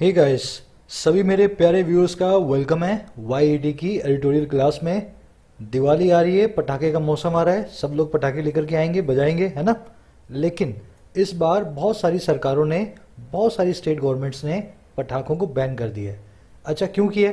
Hey guys, सभी मेरे प्यारे व्यूअर्स का वेलकम है YET की एडिटोरियल क्लास में। दिवाली आ रही है, पटाखे का मौसम आ रहा है, सब लोग पटाखे लेकर के आएंगे, बजाएंगे, है ना। लेकिन इस बार बहुत सारी सरकारों ने, बहुत सारी स्टेट गवर्नमेंट्स ने पटाखों को बैन कर दिया है। अच्छा, क्यों किया?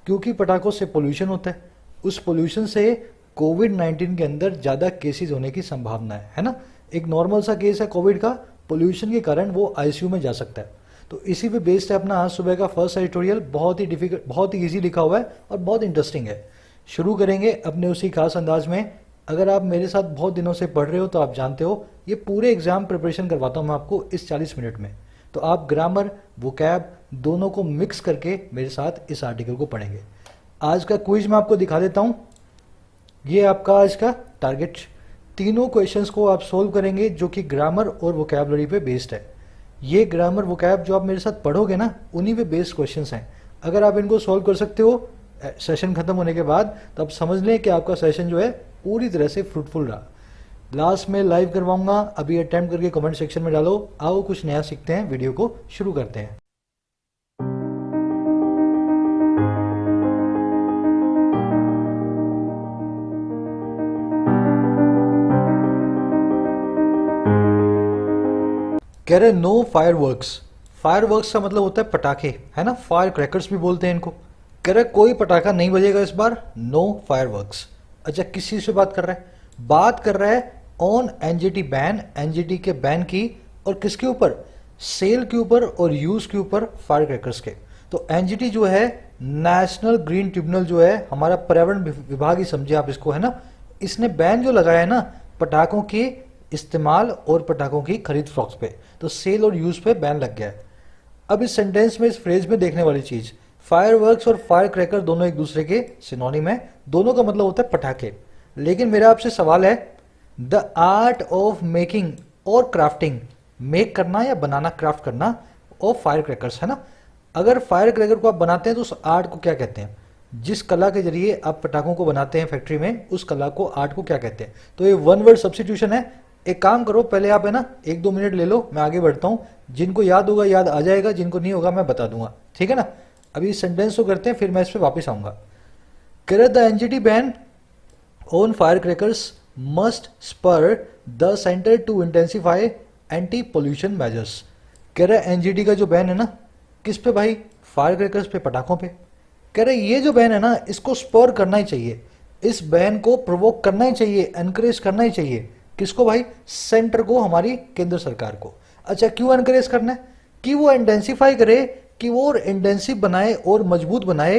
क्योंकि पटाखों से पोल्यूशन होता है। उस पोल्यूशन से कोविड-19 के अंदर ज़्यादा केसेस होने की संभावना है ना। एक नॉर्मल सा केस है कोविड का, पोल्यूशन के कारण वो ICU में जा सकता है। तो इसी पे बेस्ड है अपना आज सुबह का फर्स्ट एडिटोरियल। बहुत ही डिफिकल्ट, बहुत ही इजी लिखा हुआ है और बहुत इंटरेस्टिंग है। शुरू करेंगे अपने उसी खास अंदाज में। अगर आप मेरे साथ बहुत दिनों से पढ़ रहे हो तो आप जानते हो ये पूरे एग्जाम प्रिपरेशन करवाता हूँ मैं आपको इस 40 मिनट में। तो आप ग्रामर, वोकैब दोनों को मिक्स करके मेरे साथ इस आर्टिकल को पढ़ेंगे। आज का क्विज मैं आपको दिखा देता हूँ। ये आपका आज का टारगेट। तीनों क्वेश्चंस को आप सोल्व करेंगे जो कि ग्रामर और वोकैबलरी पे बेस्ड है। ये ग्रामर वोकैब जो आप मेरे साथ पढ़ोगे ना, उन्हीं पे बेस्ड क्वेश्चंस हैं। अगर आप इनको सॉल्व कर सकते हो सेशन खत्म होने के बाद, तो आप समझ लें कि आपका सेशन जो है पूरी तरह से फ्रूटफुल रहा। लास्ट में लाइव करवाऊंगा, अभी अटेम्प्ट करके कमेंट सेक्शन में डालो। आओ कुछ नया सीखते हैं, वीडियो को शुरू करते हैं। कह रहे नो फायरवर्क्स। फायरवर्क्स का मतलब होता है पटाखे, है ना। फायर क्रैकर्स भी बोलते हैं इनको। कह रहे कोई पटाखा नहीं बजेगा इस बार, नो फायरवर्क्स। अच्छा, किस चीज से बात कर रहा है? बात कर रहा है ऑन NGT बैन, NGT के बैन की। और किसके ऊपर? सेल के ऊपर और यूज के ऊपर फायर क्रैकर्स के। तो NGT जो है, नेशनल ग्रीन ट्रिब्यूनल जो है, हमारा पर्यावरण विभाग ही समझे आप इसको, है ना। इसने बैन जो लगाया है ना पटाखों के इस्तेमाल और पटाखों की खरीद फरोख्त पे, तो सेल और यूज पे बैन लग गया है। अब इस सेंटेंस में, इस फ्रेज में देखने वाली चीज, फायरवर्क्स और फायर क्रैकर दोनों एक दूसरे के सिनोनिम है। दोनों का मतलब होता है पटाखे। लेकिन मेरा आपसे सवाल है, द आर्ट ऑफ मेकिंग और क्राफ्टिंग, मेक करना या बनाना, क्राफ्ट करना, और फायर क्रैकर्स, है ना। अगर फायर क्रैकर को आप बनाते हैं तो उस आर्ट को क्या कहते हैं? जिस कला के जरिए आप पटाखों को बनाते हैं फैक्ट्री में, उस कला को आर्ट को क्या कहते हैं? तो ये वन वर्ड सब्स्टिट्यूशन है। एक काम करो, पहले आप है ना 1-2 मिनट ले लो, मैं आगे बढ़ता हूं। जिनको याद होगा याद आ जाएगा, जिनको नहीं होगा मैं बता दूंगा, ठीक है ना। अभी सेंटेंस को करते हैं, फिर मैं इस पर वापस आऊंगा। कह the NGT ban on firecrackers must spur the centre to intensify anti pollution measures. कह रहे NGT का जो बैन है ना, किस पे भाई? फायर क्रैकर्स पे, पटाखों पे। कह रहे ये जो बैन है ना, इसको स्पर करना ही चाहिए, इस बैन को प्रोवोक करना ही चाहिए, एनकरेज करना ही चाहिए। किसको भाई? सेंटर को, हमारी केंद्र सरकार को। अच्छा, क्यों एनकरेज करना है? कि वो इंटेंसिफाई करे, कि वो और इंटेंसिव बनाए और मजबूत बनाए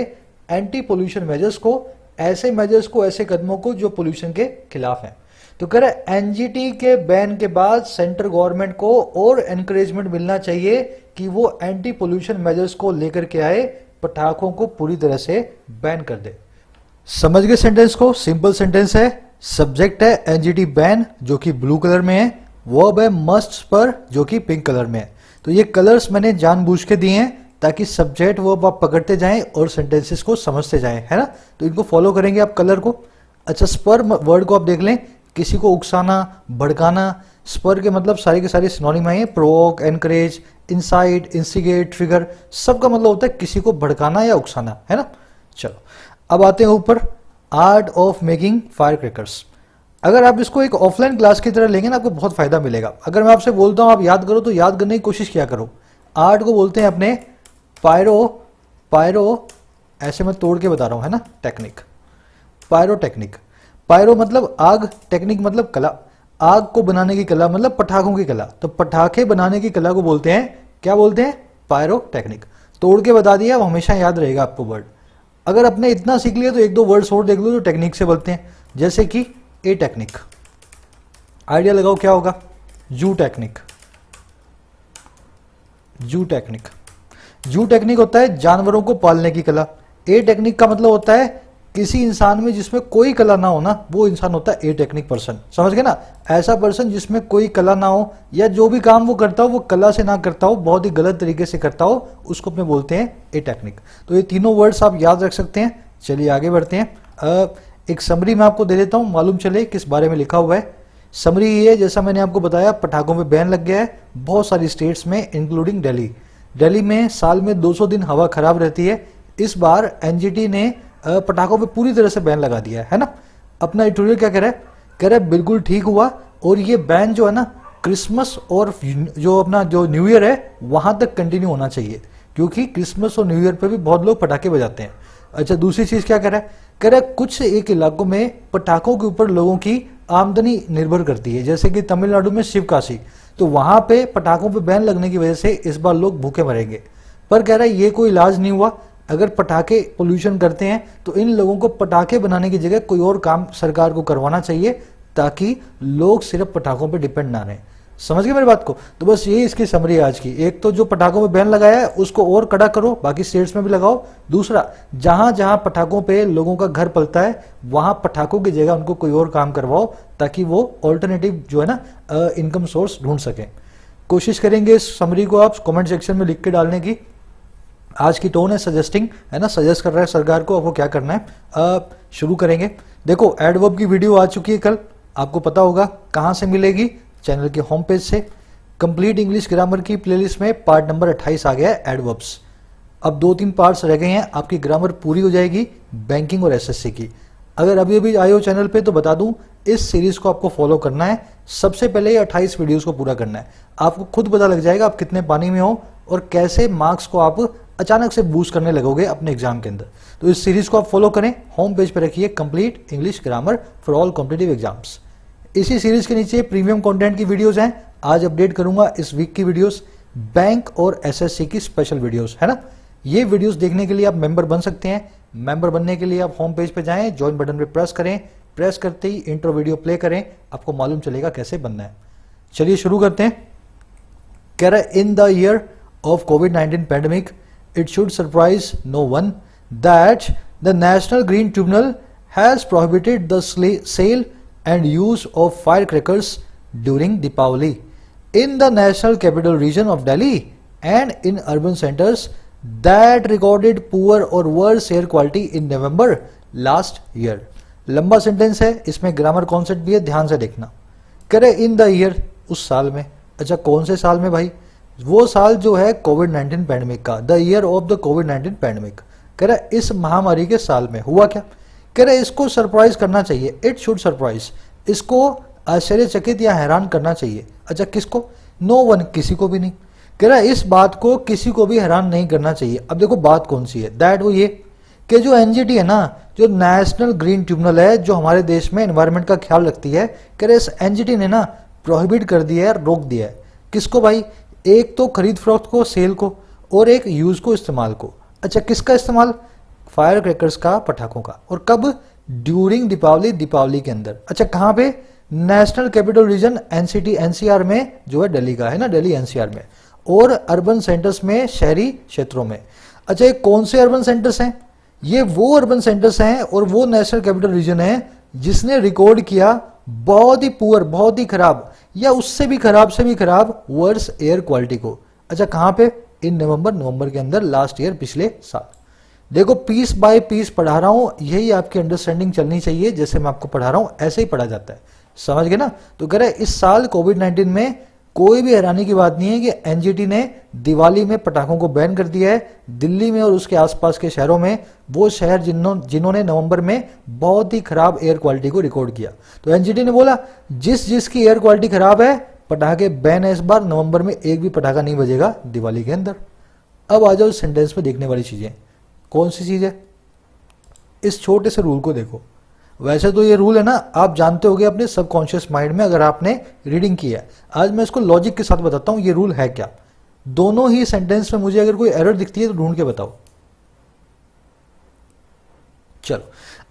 एंटी पोल्यूशन मेजर्स को, ऐसे मेजर्स को, ऐसे कदमों को जो पोल्यूशन के खिलाफ हैं। तो कह रहे NGT के बैन के बाद सेंट्रल गवर्नमेंट को और एनकरेजमेंट मिलना चाहिए कि वो एंटी पोल्यूशन मेजर्स को लेकर के आए, पटाखों को पूरी तरह से बैन कर दे। समझ गए सेंटेंस को? सिंपल सेंटेंस है। सब्जेक्ट है NGT बैन जो कि ब्लू कलर में है, वर्ब है मस्ट स्पर जो कि पिंक कलर में है। तो ये कलर्स मैंने जानबूझ के दिए हैं ताकि सब्जेक्ट वर्ब आप पकड़ते जाएं और सेंटेंसेस को समझते जाएं, है ना। तो इनको फॉलो करेंगे आप कलर को। अच्छा, स्पर वर्ड को आप देख लें, किसी को उकसाना, भड़काना। स्पर के मतलब सारे के सारे सिनोनिम है, provoke, encourage, insight, instigate, trigger, सबका मतलब होता है किसी को भड़काना या उकसाना, है ना। चलो अब आते हैं ऊपर, art of making fire crackers. अगर आप इसको एक ऑफलाइन क्लास की तरह लेंगे ना, आपको बहुत फायदा मिलेगा। अगर मैं आपसे बोलता हूं आप याद करो, तो याद करने की कोशिश किया करो। आर्ट को बोलते हैं अपने पायरो, ऐसे मैं तोड़ के बता रहा हूं, है ना, टेक्निक, पायरो टेक्निक। पायरो मतलब आग, टेक्निक मतलब कला। आग को बनाने की कला मतलब पटाखों की कला। तो पटाखे बनाने की कला को बोलते हैं, क्या बोलते हैं? Pyrotechnic. तोड़ के बता दिया, वो हमेशा याद रहेगा आपको वर्ड। अगर आपने इतना सीख लिया तो 1-2 वर्ड्स और देख लो जो टेक्निक से बोलते हैं, जैसे कि ए टेक्निक। आइडिया लगाओ क्या होगा? जू टेक्निक। जू टेक्निक, जू टेक्निक होता है जानवरों को पालने की कला। ए टेक्निक का मतलब होता है किसी इंसान में जिसमें कोई कला ना हो ना, वो इंसान होता है ए टेक्निक पर्सन। समझ गए ना? ऐसा पर्सन जिसमें कोई कला ना हो, या जो भी काम वो करता हो वो कला से ना करता हो, बहुत ही गलत तरीके से करता हो, उसको अपने बोलते हैं ए टेक्निक। तो ये तीनों वर्ड्स आप याद रख सकते हैं। चलिए आगे बढ़ते हैं। एक समरी मैं आपको दे देता हूं, मालूम चले किस बारे में लिखा हुआ है। समरी ये है, जैसा मैंने आपको बताया, पटाखों पे बैन लग गया है बहुत सारी स्टेट्स में इंक्लूडिंग दिल्ली। दिल्ली में साल में 200 दिन हवा खराब रहती है। इस बार एनजीटी ने पटाखों पे पूरी तरह से बैन लगा दिया है ना। अपना एडिटोरियल क्या कह रहा है बिल्कुल ठीक हुआ, और ये बैन जो है ना क्रिसमस और जो अपना जो न्यू ईयर है वहां तक कंटिन्यू होना चाहिए, क्योंकि क्रिसमस और न्यू ईयर पे भी बहुत लोग पटाखे बजाते हैं। अच्छा, दूसरी चीज क्या कह रहा है कुछ एक इलाकों में पटाखों के ऊपर लोगों की आमदनी निर्भर करती है, जैसे कि तमिलनाडु में शिवकाशी, तो वहां पे पटाखों पे बैन लगने की वजह से इस बार लोग भूखे मरेंगे। पर कह रहा है ये कोई इलाज नहीं हुआ, अगर पटाखे पोल्यूशन करते हैं तो इन लोगों को पटाखे बनाने की जगह कोई और काम सरकार को करवाना चाहिए, ताकि लोग सिर्फ पटाखों पे डिपेंड ना रहें। समझ गए मेरी बात को? तो बस यही इसकी समरी है आज की। एक तो जो पटाखों पे बैन लगाया है उसको और कड़ा करो, बाकी स्टेट्स में भी लगाओ। दूसरा, जहां जहां पटाखों पे लोगों का घर पलता है वहां पटाखों की जगह उनको कोई और काम करवाओ, ताकि वो ऑल्टरनेटिव जो है ना इनकम सोर्स ढूंढ सकें। कोशिश करेंगे इस समरी को आप कमेंट सेक्शन में लिख के डालने की। आज की टोन है सजेस्टिंग, है ना, सजेस्ट कर रहा है सरकार को अब वो क्या करना है। शुरू करेंगे। देखो एडवर्ब की वीडियो आ चुकी है कल, आपको पता होगा कहां से मिलेगी, चैनल के होम पेज से। कंप्लीट इंग्लिश ग्रामर की प्लेलिस्ट में पार्ट नंबर 28 आ गया है एडवर्ब्स। अब 2-3 पार्ट्स रह गए हैं, आपकी ग्रामर पूरी हो जाएगी बैंकिंग और एसएससी की। अगर अभी अभी आए हो चैनल पे तो बता दूं, इस सीरीज को आपको फॉलो करना है। सबसे पहले 28 वीडियोस को पूरा करना है, आपको खुद पता लग जाएगा आप कितने पानी में हो और कैसे मार्क्स को आप अचानक से बूस्ट करने लगोगे अपने एग्जाम के अंदर। तो इस सीरीज को आप फॉलो करें, होम पेज पे रखिए complete English grammar for all competitive exams. इसी सीरीज के नीचे प्रीमियम कंटेंट की वीडियोस हैं, आज अपडेट करूंगा इस वीक की वीडियोस, बैंक और एसएससी की स्पेशल वीडियोस, है ना। ये वीडियोस देखने के लिए आप मेंबर बन सकते हैं। मेंबर बनने के लिए आप होम पेज पे जाएं, ज्वाइन बटन पे प्रेस करें, प्रेस करते ही इंट्रो वीडियो प्ले करें, आपको मालूम चलेगा कैसे बनना है। चलिए शुरू करते हैं। कह रहा है in the year of covid pandemic it should surprise no one that the National Green Tribunal has prohibited the sale and use of firecrackers during Deepavali in the National Capital Region of Delhi and in urban centers that recorded poor or worse air quality in November last year। लंबा sentence है, इसमें grammar concept भी है, ध्यान से देखना। कह रहे इन द ईयर, उस साल में। अच्छा, कौन से साल में भाई? वो साल जो है कोविड-19 पैंडेमिक का, the year of the covid pandemic. कह रहा है इस महामारी के साल में हुआ क्या। कह रहा है इसको सरप्राइज करना चाहिए, इट शुड सरप्राइज, इसको आश्चर्यचकित या हैरान करना चाहिए। अच्छा, किसको? नो वन, किसी को भी नहीं। कह रहा है इस बात को किसी को भी हैरान नहीं करना चाहिए। अब देखो बात कौन सी है, दैट वो ये कि जो एनजीटी है ना, जो नेशनल ग्रीन ट्रिब्यूनल है, जो हमारे देश में एनवायरमेंट का ख्याल रखती है, कह रहे इस एनजीटी ने ना प्रोहिबिट कर दिया है, रोक दिया है। किसको भाई? एक तो खरीद फरोख्त को, सेल को, और एक यूज को, इस्तेमाल को। अच्छा, किसका इस्तेमाल? फायर क्रैकर्स का, पटाखों का। और कब? ड्यूरिंग दीपावली, दीपावली के अंदर। अच्छा, कहां पे? National capital region NCT NCR में, जो है दिल्ली का है ना, दिल्ली एनसीआर में, और अर्बन सेंटर्स में, शहरी क्षेत्रों में। अच्छा, ये कौन से अर्बन सेंटर्स हैं? ये वो अर्बन सेंटर्स हैं और वो नेशनल कैपिटल रीजन है जिसने रिकॉर्ड किया बहुत ही पुअर, बहुत ही खराब, या उससे भी खराब से भी खराब वर्स एयर क्वालिटी को। अच्छा, कहां पे? इन नवंबर के अंदर, लास्ट ईयर, पिछले साल। देखो पीस बाय पीस पढ़ा रहा हूं, यही आपकी अंडरस्टैंडिंग चलनी चाहिए, जैसे मैं आपको पढ़ा रहा हूं ऐसे ही पढ़ा जाता है। समझ गए ना। तो कह रहे इस साल कोविड-19 में कोई भी हैरानी की बात नहीं है कि एनजीटी ने दिवाली में पटाखों को बैन कर दिया है। दिल्ली में और उसके आसपास के शहरों में, वो शहर जिन्होंने नवंबर में बहुत ही खराब एयर क्वालिटी को रिकॉर्ड किया, तो एनजीटी ने बोला जिसकी एयर क्वालिटी खराब है पटाखे बैन है। इस बार नवंबर में एक भी पटाखा नहीं बजेगा दिवाली के अंदर। अब आ जाओ इस सेंटेंस में देखने वाली चीजें। कौन सी चीज है? इस छोटे से रूल को देखो। वैसे तो ये रूल है ना, आप जानते होगे अपने सबकॉन्शियस माइंड में, अगर आपने रीडिंग की है। आज मैं इसको लॉजिक के साथ बताता हूं ये रूल है क्या। दोनों ही सेंटेंस में मुझे अगर कोई एरर दिखती है तो ढूंढ के बताओ। चलो,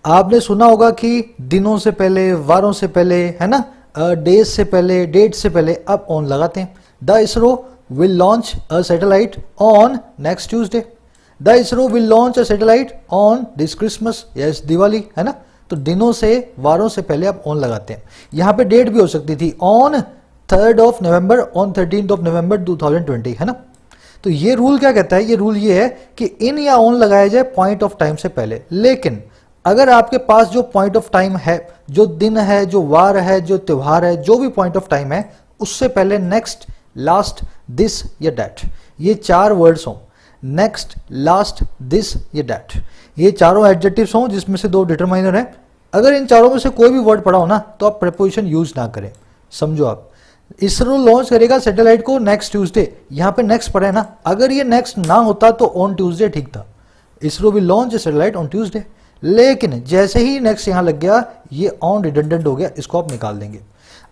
आपने सुना होगा कि दिनों से पहले, वारों से पहले, है ना, डेज से पहले, डेट से पहले आप ऑन लगाते हैं। The ISRO will launch a satellite on next Tuesday. The ISRO will launch a satellite on this Christmas, yes Diwali, है ना। तो दिनों से, वारों से पहले आप ऑन लगाते हैं। यहां पे डेट भी हो सकती थी, on 3rd of November, on 13th of November 2020, है ना। तो ये रूल क्या कहता है? ये रूल ये है कि इन या ऑन लगाया जाए पॉइंट ऑफ टाइम से पहले। लेकिन अगर आपके पास जो पॉइंट ऑफ टाइम है, जो दिन है, जो वार है, जो त्योहार है, जो भी पॉइंट ऑफ टाइम है, उससे पहले नेक्स्ट, लास्ट, दिस या दैट, ये 4 वर्ड्स हों, नेक्स्ट, लास्ट, दिस, ये दैट, ये चारों एडजेक्टिव्स हों जिसमें से 2 डिटरमाइनर हैं। अगर इन चारों में से कोई भी वर्ड पड़ा हो ना तो आप प्रीपोजिशन यूज ना करें। समझो आप, इसरो लॉन्च करेगा सैटेलाइट को नेक्स्ट ट्यूसडे, यहाँ पे नेक्स्ट पड़ा है ना, अगर ये नेक्स्ट ना होता तो ऑन ट्यूसडे ठीक था। ISRO will launch satellite on Tuesday, लेकिन जैसे ही नेक्स्ट यहाँ लग गया ये ऑन रिडंडेंट हो गया, इसको आप निकाल देंगे।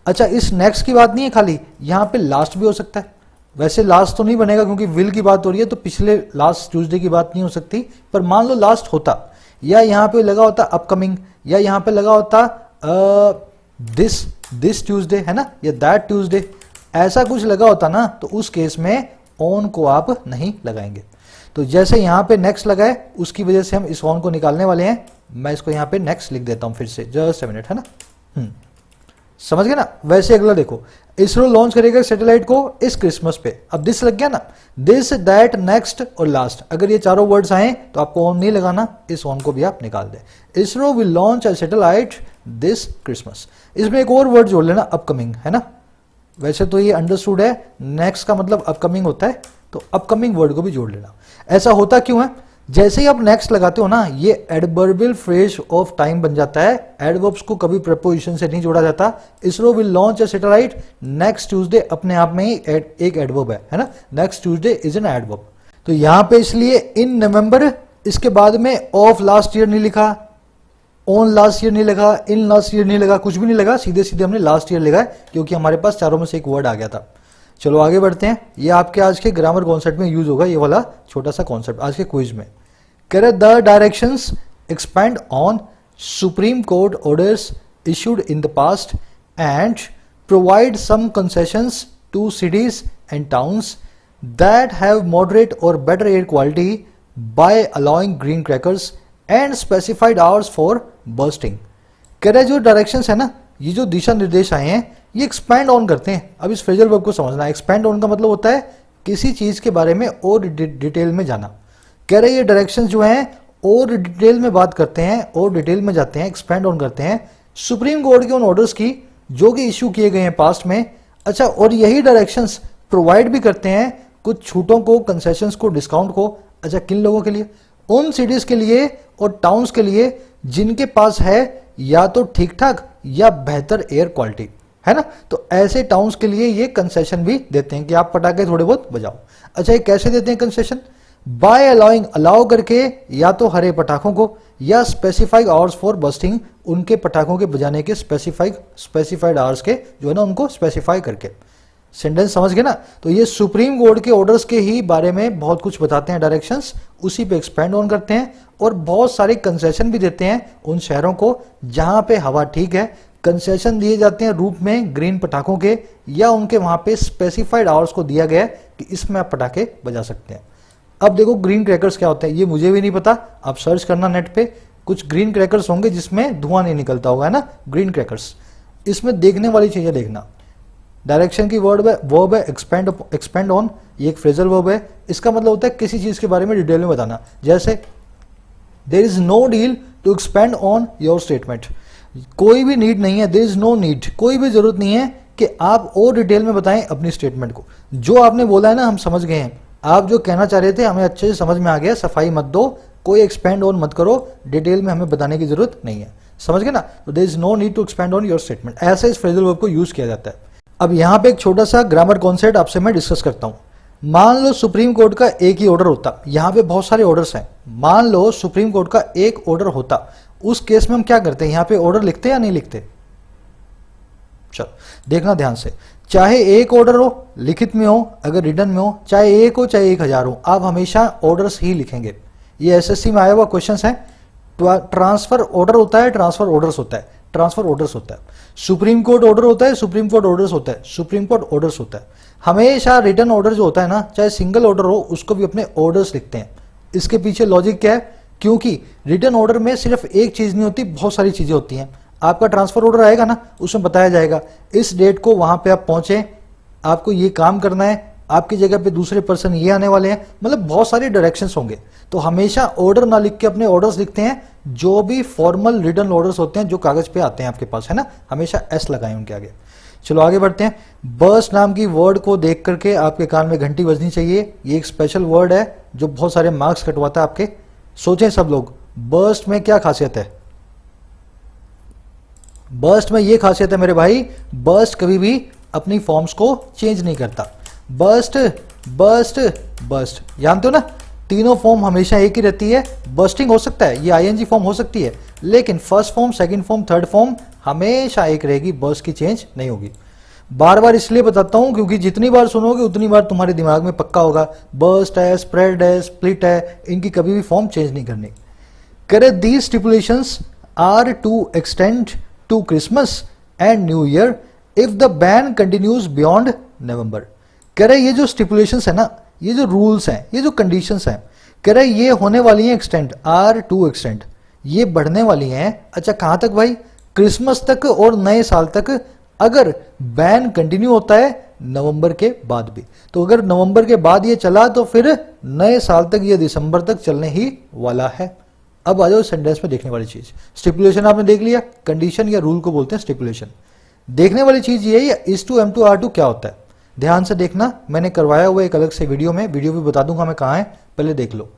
अच्छा, इस नेक्स्ट की बात नहीं है खाली, यहाँ पे लास्ट भी हो सकता है। वैसे लास्ट तो नहीं बनेगा क्योंकि विल की बात हो रही है, तो पिछले लास्ट ट्यूसडे की बात नहीं हो सकती, पर मान लो लास्ट होता, या यहाँ पे लगा होता अपकमिंग, या यहाँ पे लगा होता दिस ट्यूसडे, है ना, या दैट ट्यूसडे, ऐसा कुछ लगा होता ना, तो उस केस में ऑन को आप नहीं लगाएंगे। तो जैसे यहाँ पे नेक्स्ट लगा है उसकी वजह से हम इस ऑन को निकालने वाले हैं। मैं इसको यहाँ पे नेक्स्ट लिख देता हूँ फिर से, जस्ट 1 मिनट, है ना। समझ गए ना। वैसे अगला देखो, इसरो लॉन्च करेगा सैटेलाइट को इस क्रिसमस पे, अब दिस लग गया ना, दिस, दैट, नेक्स्ट और लास्ट, अगर ये चारों वर्ड्स आए तो आपको ऑन नहीं लगाना, इस ऑन को भी आप निकाल दें। ISRO will launch a satellite this Christmas, इसमें एक और वर्ड जोड़ लेना, अपकमिंग, है ना। वैसे तो ये अंडरस्टूड है, नेक्स्ट का मतलब अपकमिंग होता है, तो अपकमिंग वर्ड को भी जोड़ लेना। ऐसा होता क्यों है, जैसे ही आप नेक्स्ट लगाते हो ना, ये एडवर्बियल फ्रेज ऑफ टाइम बन जाता है। एडवर्ब्स को कभी प्रपोजिशन से नहीं जोड़ा जाता। ISRO will launch a satellite next Tuesday अपने आप में ही एक एडवर्ब है ना, next Tuesday is an adverb. तो यहां पे इसलिए इन नवंबर, इसके बाद में ऑफ लास्ट ईयर नहीं लिखा, ऑन लास्ट ईयर नहीं लगा, इन लास्ट ईयर नहीं लगा, कुछ भी नहीं लगा, सीधे सीधे हमने लास्ट ईयर लिखा है क्योंकि हमारे पास चारों में से एक वर्ड आ गया था। चलो आगे बढ़ते हैं, ये आपके आज के ग्रामर कॉन्सेप्ट में यूज होगा, ये वाला छोटा सा कॉन्सेप्ट आज के क्विज में। कह रहे the directions expand on supreme court orders issued in the past and provide some concessions to cities and towns that have moderate or better air quality by allowing green crackers and specified hours for bursting. कह रहे जो directions है ना, ये जो दिशा निर्देश आए हैं, ये एक्सपैंड ऑन करते हैं। अब इस फ्रेजल वर्ब को समझना है। एक्सपैंड ऑन का मतलब होता है किसी चीज के बारे में और डिटेल में जाना। कह रहे ये डायरेक्शंस जो हैं और डिटेल में बात करते हैं और डिटेल में जाते हैं, एक्सपैंड ऑन करते हैं सुप्रीम कोर्ट के उन ऑर्डर्स की जो कि इश्यू किए गए हैं पास्ट में। अच्छा, और यही डायरेक्शंस प्रोवाइड भी करते हैं कुछ छूटों को, कंसेशंस को, डिस्काउंट को। अच्छा, किन लोगों के लिए? उन सिटीज के लिए और टाउन्स के लिए जिनके पास है या तो ठीक ठाक या बेहतर एयर क्वालिटी, है ना। तो ऐसे टाउन्स के लिए ये कंसेशन भी देते हैं कि आप पटाखे थोड़े बहुत बजाओ। अच्छा, ये कैसे देते हैं कंसेशन? बाय अलाउइंग, अलाउ करके या तो हरे पटाखों को, या स्पेसिफाइड आवर्स फॉर बस्टिंग, उनके पटाखों के बजाने के स्पेसिफाइड आवर्स के जो है ना उनको स्पेसिफाई करके। सेंटेंस समझ गए ना। तो ये सुप्रीम कोर्ट के ऑर्डर्स के ही बारे में बहुत कुछ बताते हैं डायरेक्शंस, उसी पे एक्सपेंड ऑन करते हैं और बहुत सारे कंसेशन भी देते हैं उन शहरों को जहां पे हवा ठीक है। कंसेशन दिए जाते हैं रूप में ग्रीन पटाखों के, या उनके वहां पे स्पेसिफाइड आवर्स को दिया गया है कि इसमें आप पटाखे बजा सकते हैं। अब देखो ग्रीन क्रैकर्स क्या होते हैं, ये मुझे भी नहीं पता, आप सर्च करना नेट पे। कुछ ग्रीन क्रैकर्स होंगे जिसमें धुआं नहीं निकलता होगा, है ना, ग्रीन क्रैकर्स। इसमें देखने वाली चीजें देखना। डायरेक्शन की वर्ब है एक्सपेंड ऑन, ये एक फ्रेजल वर्ब है। इसका मतलब होता है किसी चीज के बारे में डिटेल में बताना। जैसे there is no need to expand on your statement, कोई भी नीड नहीं है, देयर इज नो नीड, कोई भी जरूरत नहीं है कि आप और डिटेल में बताएं अपनी स्टेटमेंट को। जो आपने बोला है ना हम समझ गए हैं, आप जो कहना चाह रहे थे हमें अच्छे से समझ में आ गया, सफाई मत दो, कोई एक्सपेंड ऑन मत करो, डिटेल में हमें बताने की जरूरत नहीं है। समझ गए ना। तो there is no need to expand on your statement, ऐसे इस फ्रेजल वर्ब को यूज किया जाता है। अब यहां पे एक छोटा सा ग्रामर कॉन्सेप्ट आपसे मैं डिस्कस करता हूं। मान लो सुप्रीम कोर्ट का एक ही ऑर्डर होता, यहां पे बहुत सारे ऑर्डर्स हैं, मान लो सुप्रीम कोर्ट का एक ऑर्डर होता, उस केस में हम क्या करते हैं, यहां पे ऑर्डर लिखते या नहीं लिखते? चलो देखना ध्यान से, चाहे एक ऑर्डर हो लिखित में हो, अगर रिटन में हो, चाहे एक हो चाहे 1000 हो, आप हमेशा ऑर्डर्स ही लिखेंगे। ये एसएससी में आया हुआ क्वेश्चन है। ट्रांसफर ऑर्डर होता है, ट्रांसफर ऑर्डर्स होता है, ट्रांसफर ऑर्डर्स होता है। सुप्रीम कोर्ट ऑर्डर होता है, सुप्रीम कोर्ट ऑर्डर्स होता है, सुप्रीम कोर्ट ऑर्डर्स होता है। हमेशा रिटर्न ऑर्डर जो होता है ना, चाहे सिंगल ऑर्डर हो, उसको भी अपने ऑर्डर्स लिखते हैं। इसके पीछे लॉजिक क्या है? क्योंकि रिटर्न ऑर्डर में सिर्फ एक चीज नहीं होती, बहुत सारी चीजें होती हैं। आपका ट्रांसफर ऑर्डर आएगा ना, उसमें बताया जाएगा इस डेट को वहां पे आप पहुंचे, आपको ये काम करना है, आपकी जगह पे दूसरे पर्सन ये आने वाले हैं, मतलब बहुत सारे डायरेक्शंस होंगे। तो हमेशा ऑर्डर ना लिख के अपने ऑर्डर्स लिखते हैं, जो भी फॉर्मल रिटर्न ऑर्डर्स होते हैं जो कागज पे आते हैं आपके पास, है ना, हमेशा एस लगाएं उनके आगे। चलो आगे बढ़ते हैं। बर्स्ट नाम की वर्ड को देख करके आपके कान में घंटी बजनी चाहिए। ये एक स्पेशल वर्ड है जो बहुत सारे मार्क्स कटवाता है आपके। सोचें सब लोग, बर्स्ट में क्या खासियत है? बर्स्ट में ये खासियत है मेरे भाई, बर्स्ट कभी भी अपनी फॉर्म्स को चेंज नहीं करता। बर्स्ट बर्स्ट बर्स्ट, जानते हो ना, तीनों फॉर्म हमेशा एक ही रहती है। बर्स्टिंग हो सकता है, ये आईएनजी फॉर्म हो सकती है, लेकिन first form, second form, third form हमेशा एक रहेगी, बर्स्ट की चेंज नहीं होगी। बार बार इसलिए बताता हूं क्योंकि जितनी बार सुनोगे उतनी बार तुम्हारे दिमाग में पक्का होगा, बर्स्ट है, स्प्रेड है, स्प्लिट है, इनकी कभी भी फॉर्म चेंज नहीं करनी। करे these stipulations are to extend to Christmas and new year if the ban continues beyond November. कह रहे ये जो स्टिपुलेशंस है ना, ये जो रूल्स हैं, ये जो कंडीशंस हैं, कह रहे ये होने वाली हैं एक्सटेंड, आर टू एक्सटेंड, ये बढ़ने वाली हैं। अच्छा कहां तक भाई? क्रिसमस तक और नए साल तक, अगर बैन कंटिन्यू होता है नवंबर के बाद भी। तो अगर नवंबर के बाद ये चला तो फिर नए साल तक, ये दिसंबर तक चलने ही वाला है। अब आ जाओ सेंटेंस में देखने वाली चीज। स्टिपुलेशन आपने देख लिया, कंडीशन या रूल को बोलते हैं स्टिपुलेशन। देखने वाली चीज ये है, is to am to are to क्या होता है, ध्यान से देखना। मैंने करवाया हुआ एक अलग से वीडियो में, वीडियो भी बता दूंगा मैं कहाँ है, पहले देख लो।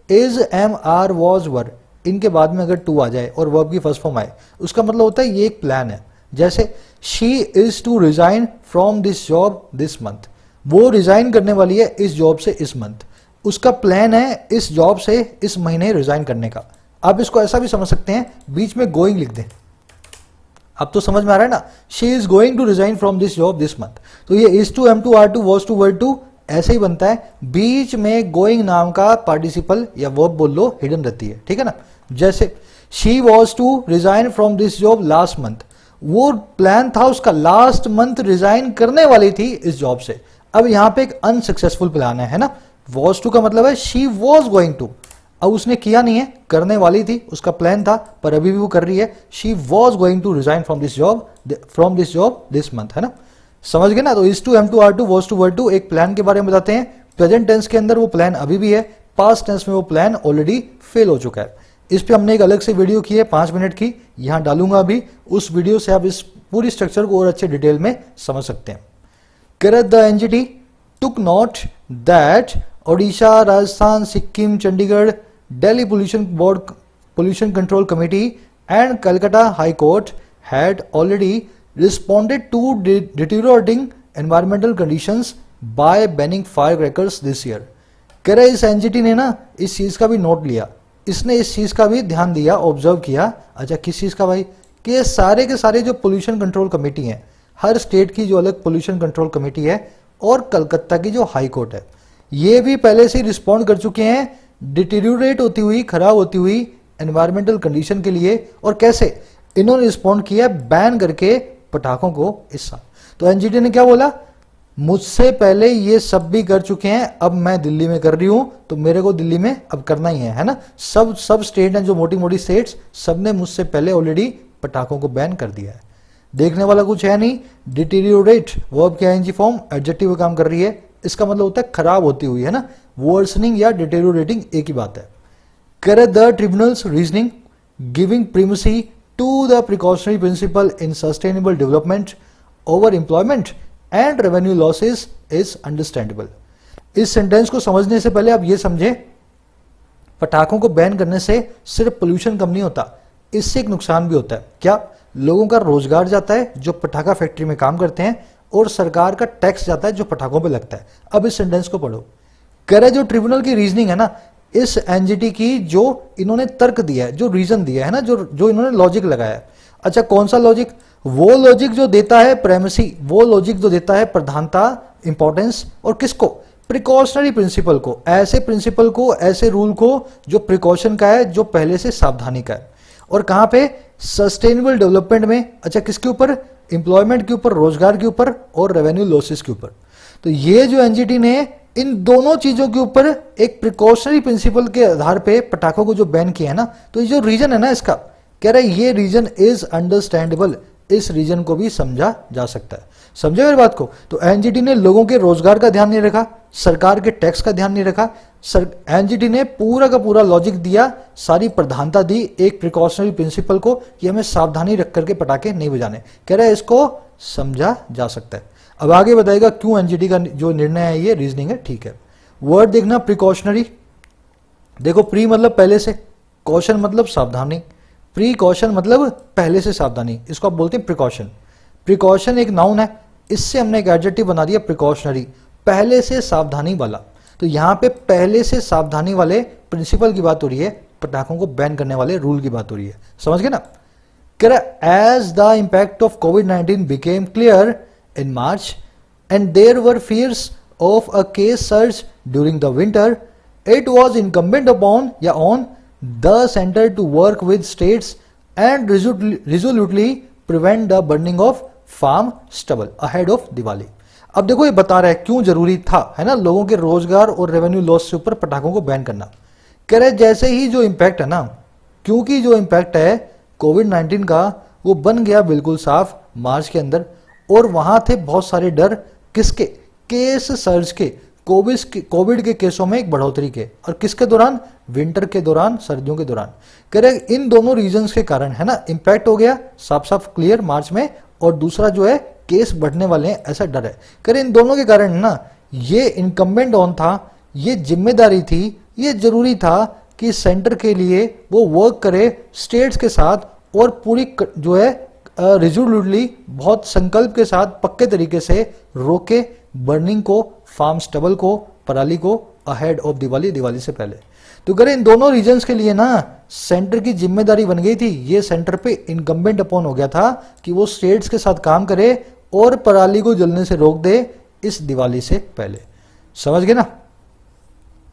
इज, एम, आर, वॉज, वर, इनके बाद में अगर टू आ जाए और वर्ब की फर्स्ट फॉर्म आए, उसका मतलब होता है ये एक प्लान है। जैसे she is to resign from this job this month, वो रिजाइन करने वाली है इस जॉब से इस मंथ, उसका प्लान है इस जॉब से इस महीने रिजाइन करने का। आप इसको ऐसा भी समझ सकते हैं, बीच में गोइंग लिख दें। अब तो समझ में आ रहा है ना, she is going to resign from this job this month. तो ये is to, am to, are to, was to, were to ऐसे ही बनता है। बीच में गोइंग नाम का पार्टिसिपल या वर्ब बोल लो हिडन रहती है, ठीक है ना। जैसे she was to resign from this job last month, वो प्लान था उसका लास्ट मंथ रिजाइन करने वाली थी इस जॉब से। अब यहां पे एक अनसक्सेसफुल प्लान है ना। वॉज टू का मतलब है शी वॉज गोइंग टू, अब उसने किया नहीं है, करने वाली थी, उसका प्लान था पर अभी भी वो कर रही है। She was going to resign from this job this month, है ना। समझ गए ना। तो is to, am to, are to, was to, were to एक प्लान के बारे में बताते हैं। प्रेजेंट टेंस के अंदर वो प्लान अभी भी है, पास्ट टेंस में वो प्लान ऑलरेडी फेल हो चुका है। इस पे हमने एक अलग से वीडियो की है 5 मिनट की, यहां डालूंगा अभी। उस वीडियो से आप इस पूरी स्ट्रक्चर को और अच्छे डिटेल में समझ सकते हैं। करत the NGT took note that Odisha, Rajasthan, Sikkim, Chandigarh, Delhi Pollution Board, Pollution Control Committee and Calcutta High Court had already responded to deteriorating environmental conditions by banning firecrackers this year। कह रहे इस एनजीटी ने ना इस चीज का भी नोट लिया, इसने इस चीज का भी ध्यान दिया, ऑब्जर्व किया। अच्छा किस चीज का भाई? कि ये सारे के सारे जो पोल्यूशन कंट्रोल कमेटी है, हर स्टेट की जो अलग पोल्यूशन कंट्रोल कमेटी है और कलकत्ता की जो हाई कोर्ट है, ये भी पहले से रिस्पॉन्ड कर चुके हैं डिटेरियोरेट होती हुई, खराब होती हुई एनवायरमेंटल कंडीशन के लिए। और कैसे इन्होंने रिस्पॉन्ड किया? बैन करके पटाखों को इस साल। तो एनजीटी ने क्या बोला? मुझसे पहले ये सब भी कर चुके हैं, अब मैं दिल्ली में कर रही हूं तो मेरे को दिल्ली में अब करना ही है ना। सब स्टेट हैं जो मोटी मोटी स्टेट्स, सब ने मुझसे पहले ऑलरेडी पटाखों को बैन कर दिया है। देखने वाला कुछ है नहीं। डिटेरियोरेट वर्ब की आईएनजी फॉर्म एडजेक्टिव काम कर रही है, इसका मतलब होता है खराब होती हुई, है ना। वर्सनिंग या डिटेरियोरेटिंग एक ही बात है। करे the tribunal's reasoning giving primacy to the precautionary principle in sustainable development over employment and revenue losses is understandable. इस सेंटेंस को समझने से पहले आप ये समझें, पटाखों को बैन करने से सिर्फ पोल्यूशन कम नहीं होता, इससे एक नुकसान भी होता है। क्या? लोगों का रोजगार जाता है जो पटाखा फैक्ट्री में काम करते हैं, और सरकार का टैक्स जाता है जो पटाखों पे लगता है। अब इस सेंटेंस को पढ़ो। कह रहे जो ट्रिब्यूनल की रीजनिंग है ना, इस एनजीटी की जो इन्होंने तर्क दिया है, जो रीजन दिया है ना, जो इन्होंने लॉजिक लगाया है। अच्छा कौन सा लॉजिक? वो लॉजिक जो देता है प्रेमेसी, वो लॉजिक जो देता है प्रधानता, इंपॉर्टेंस, और किसको? प्रिकॉशनरी प्रिंसिपल को, ऐसे प्रिंसिपल को, ऐसे रूल को जो प्रिकॉशन का है, जो पहले से सावधानी का है। और कहां पे? सस्टेनेबल डेवलपमेंट में। अच्छा किसके ऊपर? एम्प्लॉयमेंट के ऊपर, रोजगार के ऊपर, और रेवेन्यू लॉसेस के ऊपर। तो ये जो एनजीटी ने इन दोनों चीजों के ऊपर एक प्रिकॉशनरी प्रिंसिपल के आधार पे पटाखों को जो बैन किया है ना, तो ये जो रीजन है ना इसका, कह रहा है ये रीजन इज अंडरस्टैंडेबल, इस रीजन को भी समझा जा सकता है। समझे मेरी बात को? तो एनजीटी ने लोगों के रोजगार का ध्यान नहीं रखा, सरकार के टैक्स का ध्यान नहीं रखा। एनजीटी ने पूरा का पूरा लॉजिक दिया, सारी प्रधानता दी एक प्रिकॉशनरी प्रिंसिपल को कि हमें सावधानी रख करके पटाखे नहीं बजाने। कह रहे हैं इसको समझा जा सकता है। अब आगे बताएगा क्यों एनजीटी का जो निर्णय है ये रीजनिंग है। ठीक है, वर्ड देखना प्रिकॉशनरी। देखो प्री मतलब पहले से, कॉशन मतलब सावधानी, प्रीकॉशन मतलब पहले से सावधानी, इसको आप बोलते हैं प्रिकॉशन। प्रिकॉशन एक नाउन है, इससे हमने एक एडजेक्टिव बना दिया प्रिकॉशनरी, पहले से सावधानी वाला। तो यहां पे पहले से सावधानी वाले प्रिंसिपल की बात हो रही है, पटाखों को बैन करने वाले रूल की बात हो रही है। समझ गए ना? कह रहा एज द इम्पैक्ट ऑफ कोविड-19 became clear in March and there were fears of a case surge during the winter, it was incumbent upon या on the center to work with states and resolutely prevent the burning of farm stubble ahead of Diwali। अब देखो ये बता रहा है क्यों जरूरी था, है ना, लोगों के रोजगार और रेवेन्यू लॉस से ऊपर पटाखों को बैन करना। कह रहे जैसे ही जो इम्पैक्ट है ना, क्योंकि जो इम्पैक्ट है कोविड-19 का वो बन गया बिल्कुल साफ मार्च के अंदर, और वहां थे बहुत सारे डर किसके, केस सर्ज के, कोविड के केसों में एक बढ़ोतरी के, और किसके दौरान, विंटर के दौरान, सर्दियों के दौरान। कह रहे इन दोनों रीजंस के कारण, है ना, इंपैक्ट हो गया साफ साफ क्लियर मार्च में, और दूसरा जो है केस बढ़ने वाले हैं ऐसा डर है। कह रहे इन दोनों के कारण ना ये इनकम्बेंट ऑन था, ये जिम्मेदारी थी, ये जरूरी था कि सेंटर के लिए वो वर्क करे स्टेट्स के साथ, और पूरी जो है रिजोल्यूटली बहुत संकल्प के साथ पक्के तरीके से रोके बर्निंग को, फार्म स्टबल को, पराली को अहेड ऑफ दिवाली, दिवाली से पहले। तो करें इन दोनों रीजन्स के लिए ना सेंटर की जिम्मेदारी बन गई थी, ये सेंटर पे इनकम्बेंट अपॉन हो गया था कि वो स्टेट्स के साथ काम करे और पराली को जलने से रोक दे इस दिवाली से पहले। समझ गए ना?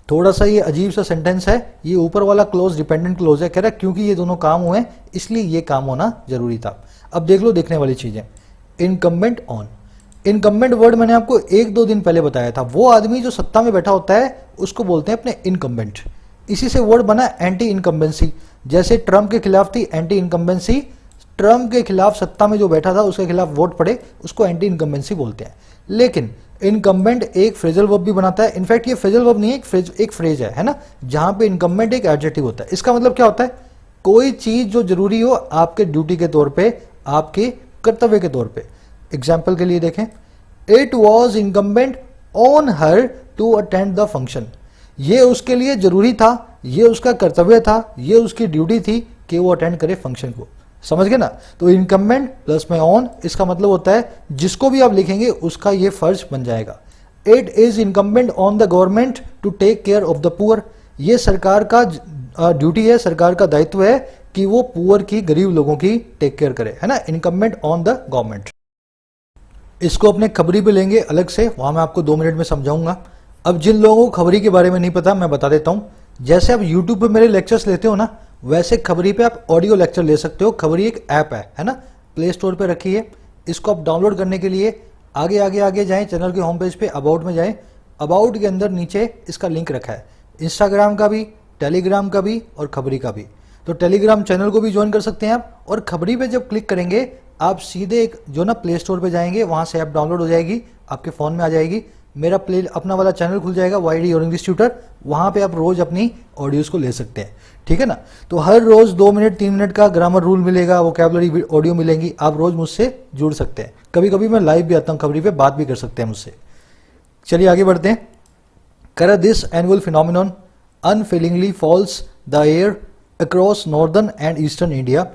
थोड़ा सा ये अजीब सा सेंटेंस है, ये ऊपर वाला क्लोज डिपेंडेंट क्लोज है। कह रहा है क्योंकि ये दोनों काम हुए इसलिए ये काम होना जरूरी था। अब देख लो देखने वाली चीजें, इनकम्बेंट ऑन। इनकम्बेंट वर्ड मैंने आपको 1-2 दिन पहले बताया था, वो आदमी जो सत्ता में बैठा होता है उसको बोलते हैं अपने इनकम्बेंट। इसी से वर्ड बना एंटी इनकम्बेंसी। जैसे ट्रम्प के खिलाफ थी एंटी इनकम्बेंसी, ट्रम्प के खिलाफ सत्ता में जो बैठा था उसके खिलाफ वोट पड़े उसको एंटी इनकम्बेंसी बोलते हैं। लेकिन इनकम्बेंट एक फ्रेजल वर्ब भी बनाता है। इनफैक्ट ये फ्रेजल वर्ब नहीं है, एक फ्रेज है ना, जहां पे इनकम्बेंट एक एडजेक्टिव होता है। इसका मतलब क्या होता है, कोई चीज जो जरूरी हो आपके ड्यूटी के तौर पे, आपके कर्तव्य के तौर पे। एग्जाम्पल के लिए देखें, it was incumbent on her to attend the function. ये उसके लिए जरूरी था, ये उसका कर्तव्य था, ये उसकी ड्यूटी थी कि वो अटेंड करे फंक्शन को। समझ गए ना? तो इनकम्बेंट प्लस में ऑन, इसका मतलब होता है जिसको भी आप लिखेंगे उसका ये फर्ज बन जाएगा। It is incumbent on the government to take care of the poor. ये सरकार का ड्यूटी है, सरकार का दायित्व है कि वो पुअर की, गरीब लोगों की टेक केयर करे, है ना। Incumbent on the government. इसको अपने खबरी पे लेंगे अलग से, वहां मैं आपको 2 मिनट में समझाऊंगा। अब जिन लोगों को खबरी के बारे में नहीं पता मैं बता देता हूं। जैसे आप यूट्यूब पे मेरे लेक्चर्स लेते हो ना, वैसे खबरी पे आप ऑडियो लेक्चर ले सकते हो। खबरी एक ऐप है ना, प्ले स्टोर पे रखी है। इसको आप डाउनलोड करने के लिए आगे आगे आगे जाएं, चैनल के होम पेज पे अबाउट में जाएं। अबाउट के अंदर नीचे इसका लिंक रखा है, इंस्टाग्राम का भी, टेलीग्राम का भी और खबरी का भी। तो टेलीग्राम चैनल को भी ज्वाइन कर सकते हैं आप, और खबरी पे जब क्लिक करेंगे आप सीधे एक जो ना प्ले स्टोर पे जाएंगे, वहां से ऐप डाउनलोड हो जाएगी, आपके फोन में आ जाएगी। मेरा अपना वाला चैनल खुल जाएगा, वाईडी और इंग्लिश ट्यूटर। वहां पे आप रोज अपनी ऑडियोज को ले सकते हैं, ठीक है ना। तो हर रोज 2 मिनट 3 मिनट का ग्रामर रूल मिलेगा, वोकैबुलरी ऑडियो मिलेंगी, आप रोज मुझसे जुड़ सकते हैं। कभी कभी मैं लाइव भी आता हूँ खबरी पे, बात भी कर सकते हैं मुझसे। चलिए आगे बढ़ते हैं। कर this annual phenomenon unfailingly fouls the air across northern and eastern India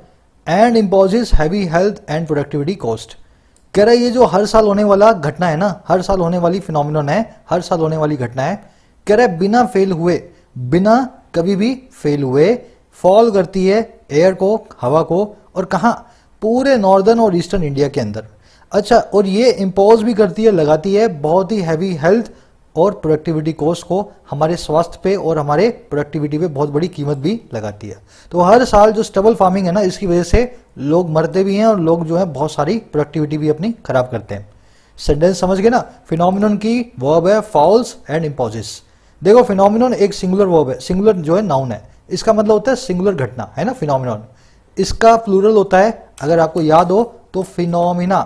and imposes heavy health and productivity cost. कह रहा है ये जो हर साल होने वाला घटना है ना, हर साल होने वाली फिनोमिनन है, हर साल होने वाली घटना है। कह रहा है बिना फेल हुए, बिना कभी भी फेल हुए फॉल करती है एयर को, हवा को, और कहाँ, पूरे नॉर्दर्न और ईस्टर्न इंडिया के अंदर। अच्छा, और ये इम्पोज भी करती है, लगाती है बहुत ही हैवी हेल्थ और प्रोडक्टिविटी कॉस्ट को, हमारे स्वास्थ्य पे और हमारे प्रोडक्टिविटी पे बहुत बड़ी कीमत भी लगाती है। तो हर साल जो स्टबल फार्मिंग है ना, इसकी वजह से लोग मरते भी हैं और लोग जो है बहुत सारी प्रोडक्टिविटी भी अपनी खराब करते हैं। सेंटेंस समझ गए ना? फिनोमिनन की वर्ब है फॉल्स एंड इम्पोजेस। देखो फिनोमिनन एक सिंगुलर वर्ब है, सिंगुलर जो है नाउन है, इसका मतलब होता है सिंगुलर घटना, है ना फिनोमिनन। इसका प्लूरल होता है, अगर आपको याद हो तो फिनोमिना,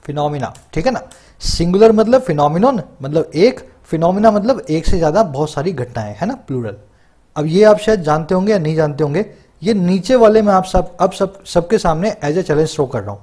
फिनोमिना, ठीक है ना। सिंगुलर मतलब फिनोमिनोन मतलब एक, फिनोमिना मतलब एक से ज्यादा बहुत सारी घटनाएं, है ना, प्लूरल। अब ये आप शायद जानते होंगे या नहीं जानते होंगे, ये नीचे वाले में आप सबके सामने एज ए चैलेंज थ्रो कर रहा हूं।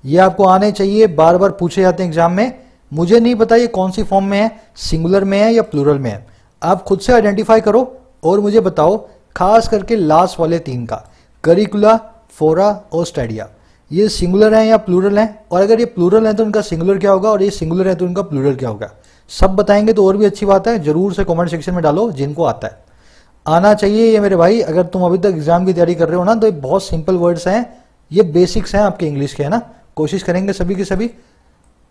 ये आपको आने चाहिए, बार बार पूछे जाते हैं एग्जाम में। मुझे नहीं पता ये कौन सी फॉर्म में है, सिंगुलर में है या प्लूरल में है। आप खुद से आइडेंटिफाई करो और मुझे बताओ, खास करके लास्ट वाले तीन का, करिकुला, फोरा और स्टैडिया, ये सिंगुलर है या प्लूरल है, और अगर ये प्लूरल है तो इनका सिंगुलर क्या होगा और ये सिंगुलर है तो इनका प्लूरल क्या होगा। सब बताएंगे तो और भी अच्छी बात है, जरूर से कमेंट सेक्शन में डालो जिनको आता है। आना चाहिए ये मेरे भाई। अगर तुम अभी तक एग्जाम की तैयारी कर रहे हो ना, तो ये बहुत सिंपल वर्ड्स हैं, ये बेसिक्स हैं आपके इंग्लिश के, है ना। कोशिश करेंगे सभी के सभी।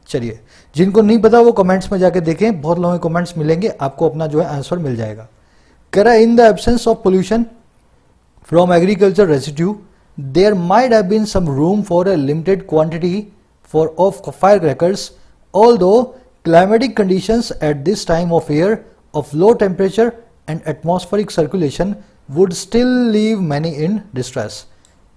चलिए, जिनको नहीं पता वो कमेंट्स में जाके देखें, बहुत लोगों के कमेंट्स मिलेंगे, आपको अपना जो है आंसर मिल जाएगा। कह रहा है in the absence of pollution from agriculture residue there might have been some room for a limited quantity for of firecrackers although climatic conditions at this time of year of low temperature and atmospheric circulation would still leave many in distress.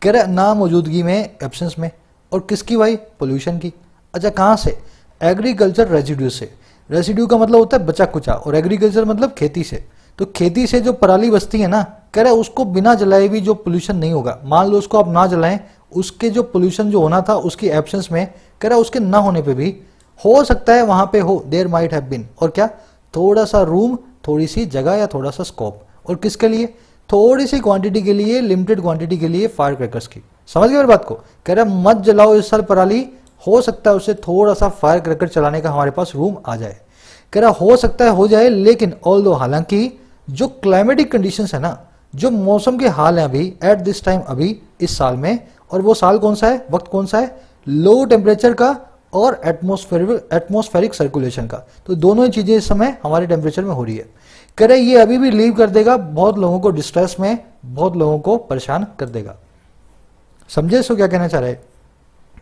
कह रहा ना मौजूदगी में, absence में, और किसकी भाई, pollution की। अच्छा, कहाँ से, एग्रीकल्चर रेजिड्यू से। रेजिड्यू का मतलब होता है बचा कुचा, और एग्रीकल्चर मतलब खेती से। तो खेती से जो पराली बचती है ना, कह रहा है उसको बिना जलाए भी जो पोल्यूशन नहीं होगा, मान लो उसको आप ना जलाएं, उसके जो पोल्यूशन जो होना था उसकी एब्सेंस में, कह रहा है उसके ना होने पे भी हो सकता है वहां पे हो, देयर माइट हैव बीन, और क्या, थोड़ा सा रूम, थोड़ी सी जगह या थोड़ा सा स्कोप। और किसके लिए, थोड़ी सी क्वांटिटी के लिए, लिमिटेड क्वांटिटी के लिए फायर क्रैकर्स की। समझ गए मेरी बात को। कह रहा है मत जलाओ इस साल पराली, हो सकता है उससे थोड़ा सा फायर क्रैकर चलाने का हमारे पास रूम आ जाए। कह रहा हो सकता है हो जाए, लेकिन ऑल्दो हालांकि जो क्लाइमेटिक कंडीशंस है ना, जो मौसम के हाल हैं अभी एट दिस टाइम, अभी इस साल में, और वो साल कौन सा है, वक्त कौन सा है, लो टेम्परेचर का और एटमॉस्फेरिक सर्कुलेशन का। तो दोनों ही चीजें इस समय हमारे टेम्परेचर में हो रही है। कह रहे ये अभी भी लीव कर देगा बहुत लोगों को डिस्ट्रेस में, बहुत लोगों को परेशान कर देगा। समझे इसको क्या कहना चाह रहे हैं।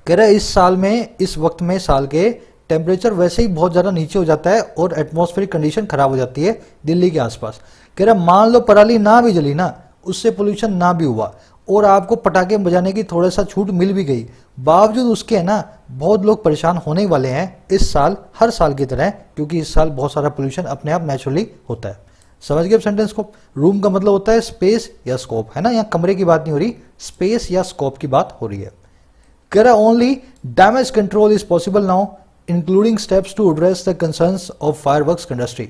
कह रहा है इस साल में, इस वक्त में साल के टेम्परेचर वैसे ही बहुत ज़्यादा नीचे हो जाता है और एटमॉस्फेरिक कंडीशन खराब हो जाती है दिल्ली के आसपास। कह रहा मान लो पराली ना भी जली ना, उससे पोल्यूशन ना भी हुआ और आपको पटाखे बजाने की थोड़ा सा छूट मिल भी गई, बावजूद उसके है ना बहुत लोग परेशान होने वाले हैं इस साल, हर साल की तरह, क्योंकि इस साल बहुत सारा पोल्यूशन अपने आप नेचुरली होता है। समझ गए सेंटेंस को। रूम का मतलब होता है स्पेस या स्कोप, है ना, यहाँ कमरे की बात नहीं हो रही, स्पेस या स्कोप की बात हो रही है। कह रहा only damage control is possible now including steps to address the concerns of fireworks industry.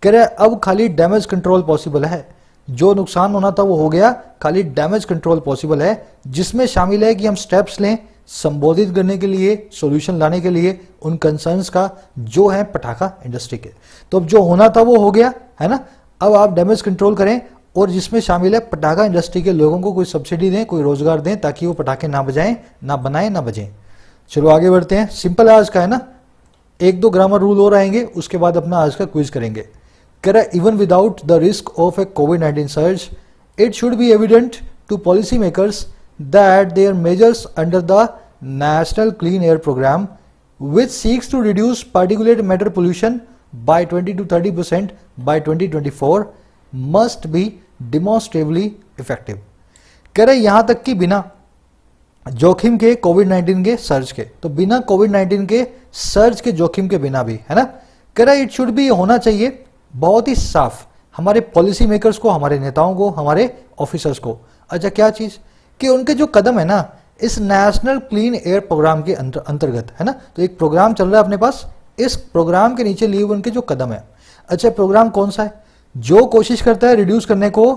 कह रहा अब खाली डैमेज कंट्रोल पॉसिबल है, जो नुकसान होना था वो हो गया, खाली डैमेज कंट्रोल पॉसिबल है, जिसमें शामिल है कि हम स्टेप्स लें संबोधित करने के लिए, सॉल्यूशन लाने के लिए उन कंसर्न्स का जो है पटाखा इंडस्ट्री के। तो अब जो होना था वो हो गया, है ना। अब आप डैमेज कंट्रोल करें और जिसमें शामिल है पटाखा इंडस्ट्री के लोगों को कोई सब्सिडी दें, कोई रोजगार दें, ताकि वो पटाखे ना बजाएं, ना बनाएं, ना बजें। चलो आगे बढ़ते हैं। सिंपल आज का है ना, एक दो ग्रामर रूल और आएंगे, उसके बाद अपना आज का क्विज करेंगे। कह रहा है even without the risk of a कोविड-19 surge it should be evident to policymakers that their measures under the national clean air programme which seeks to reduce particulate matter pollution by 20 to 30% by 2024 must be demonstrably effective। कह रहे यहां तक कि बिना जोखिम के कोविड-19 के surge के, तो बिना कोविड-19 के सर्ज के जोखिम के बिना भी, है ना। कह रहा इट शुड बी होना चाहिए बहुत ही साफ हमारे पॉलिसी मेकर्स को, हमारे नेताओं को, हमारे ऑफिसर्स को। अच्छा क्या चीज, कि उनके जो कदम है ना इस नेशनल क्लीन एयर प्रोग्राम के अंतर्गत, है ना, तो एक प्रोग्राम चल रहा है अपने पास, इस प्रोग्राम के नीचे लिए उनके जो कदम है। अच्छा प्रोग्राम कौन सा है, जो कोशिश करता है रिड्यूस करने को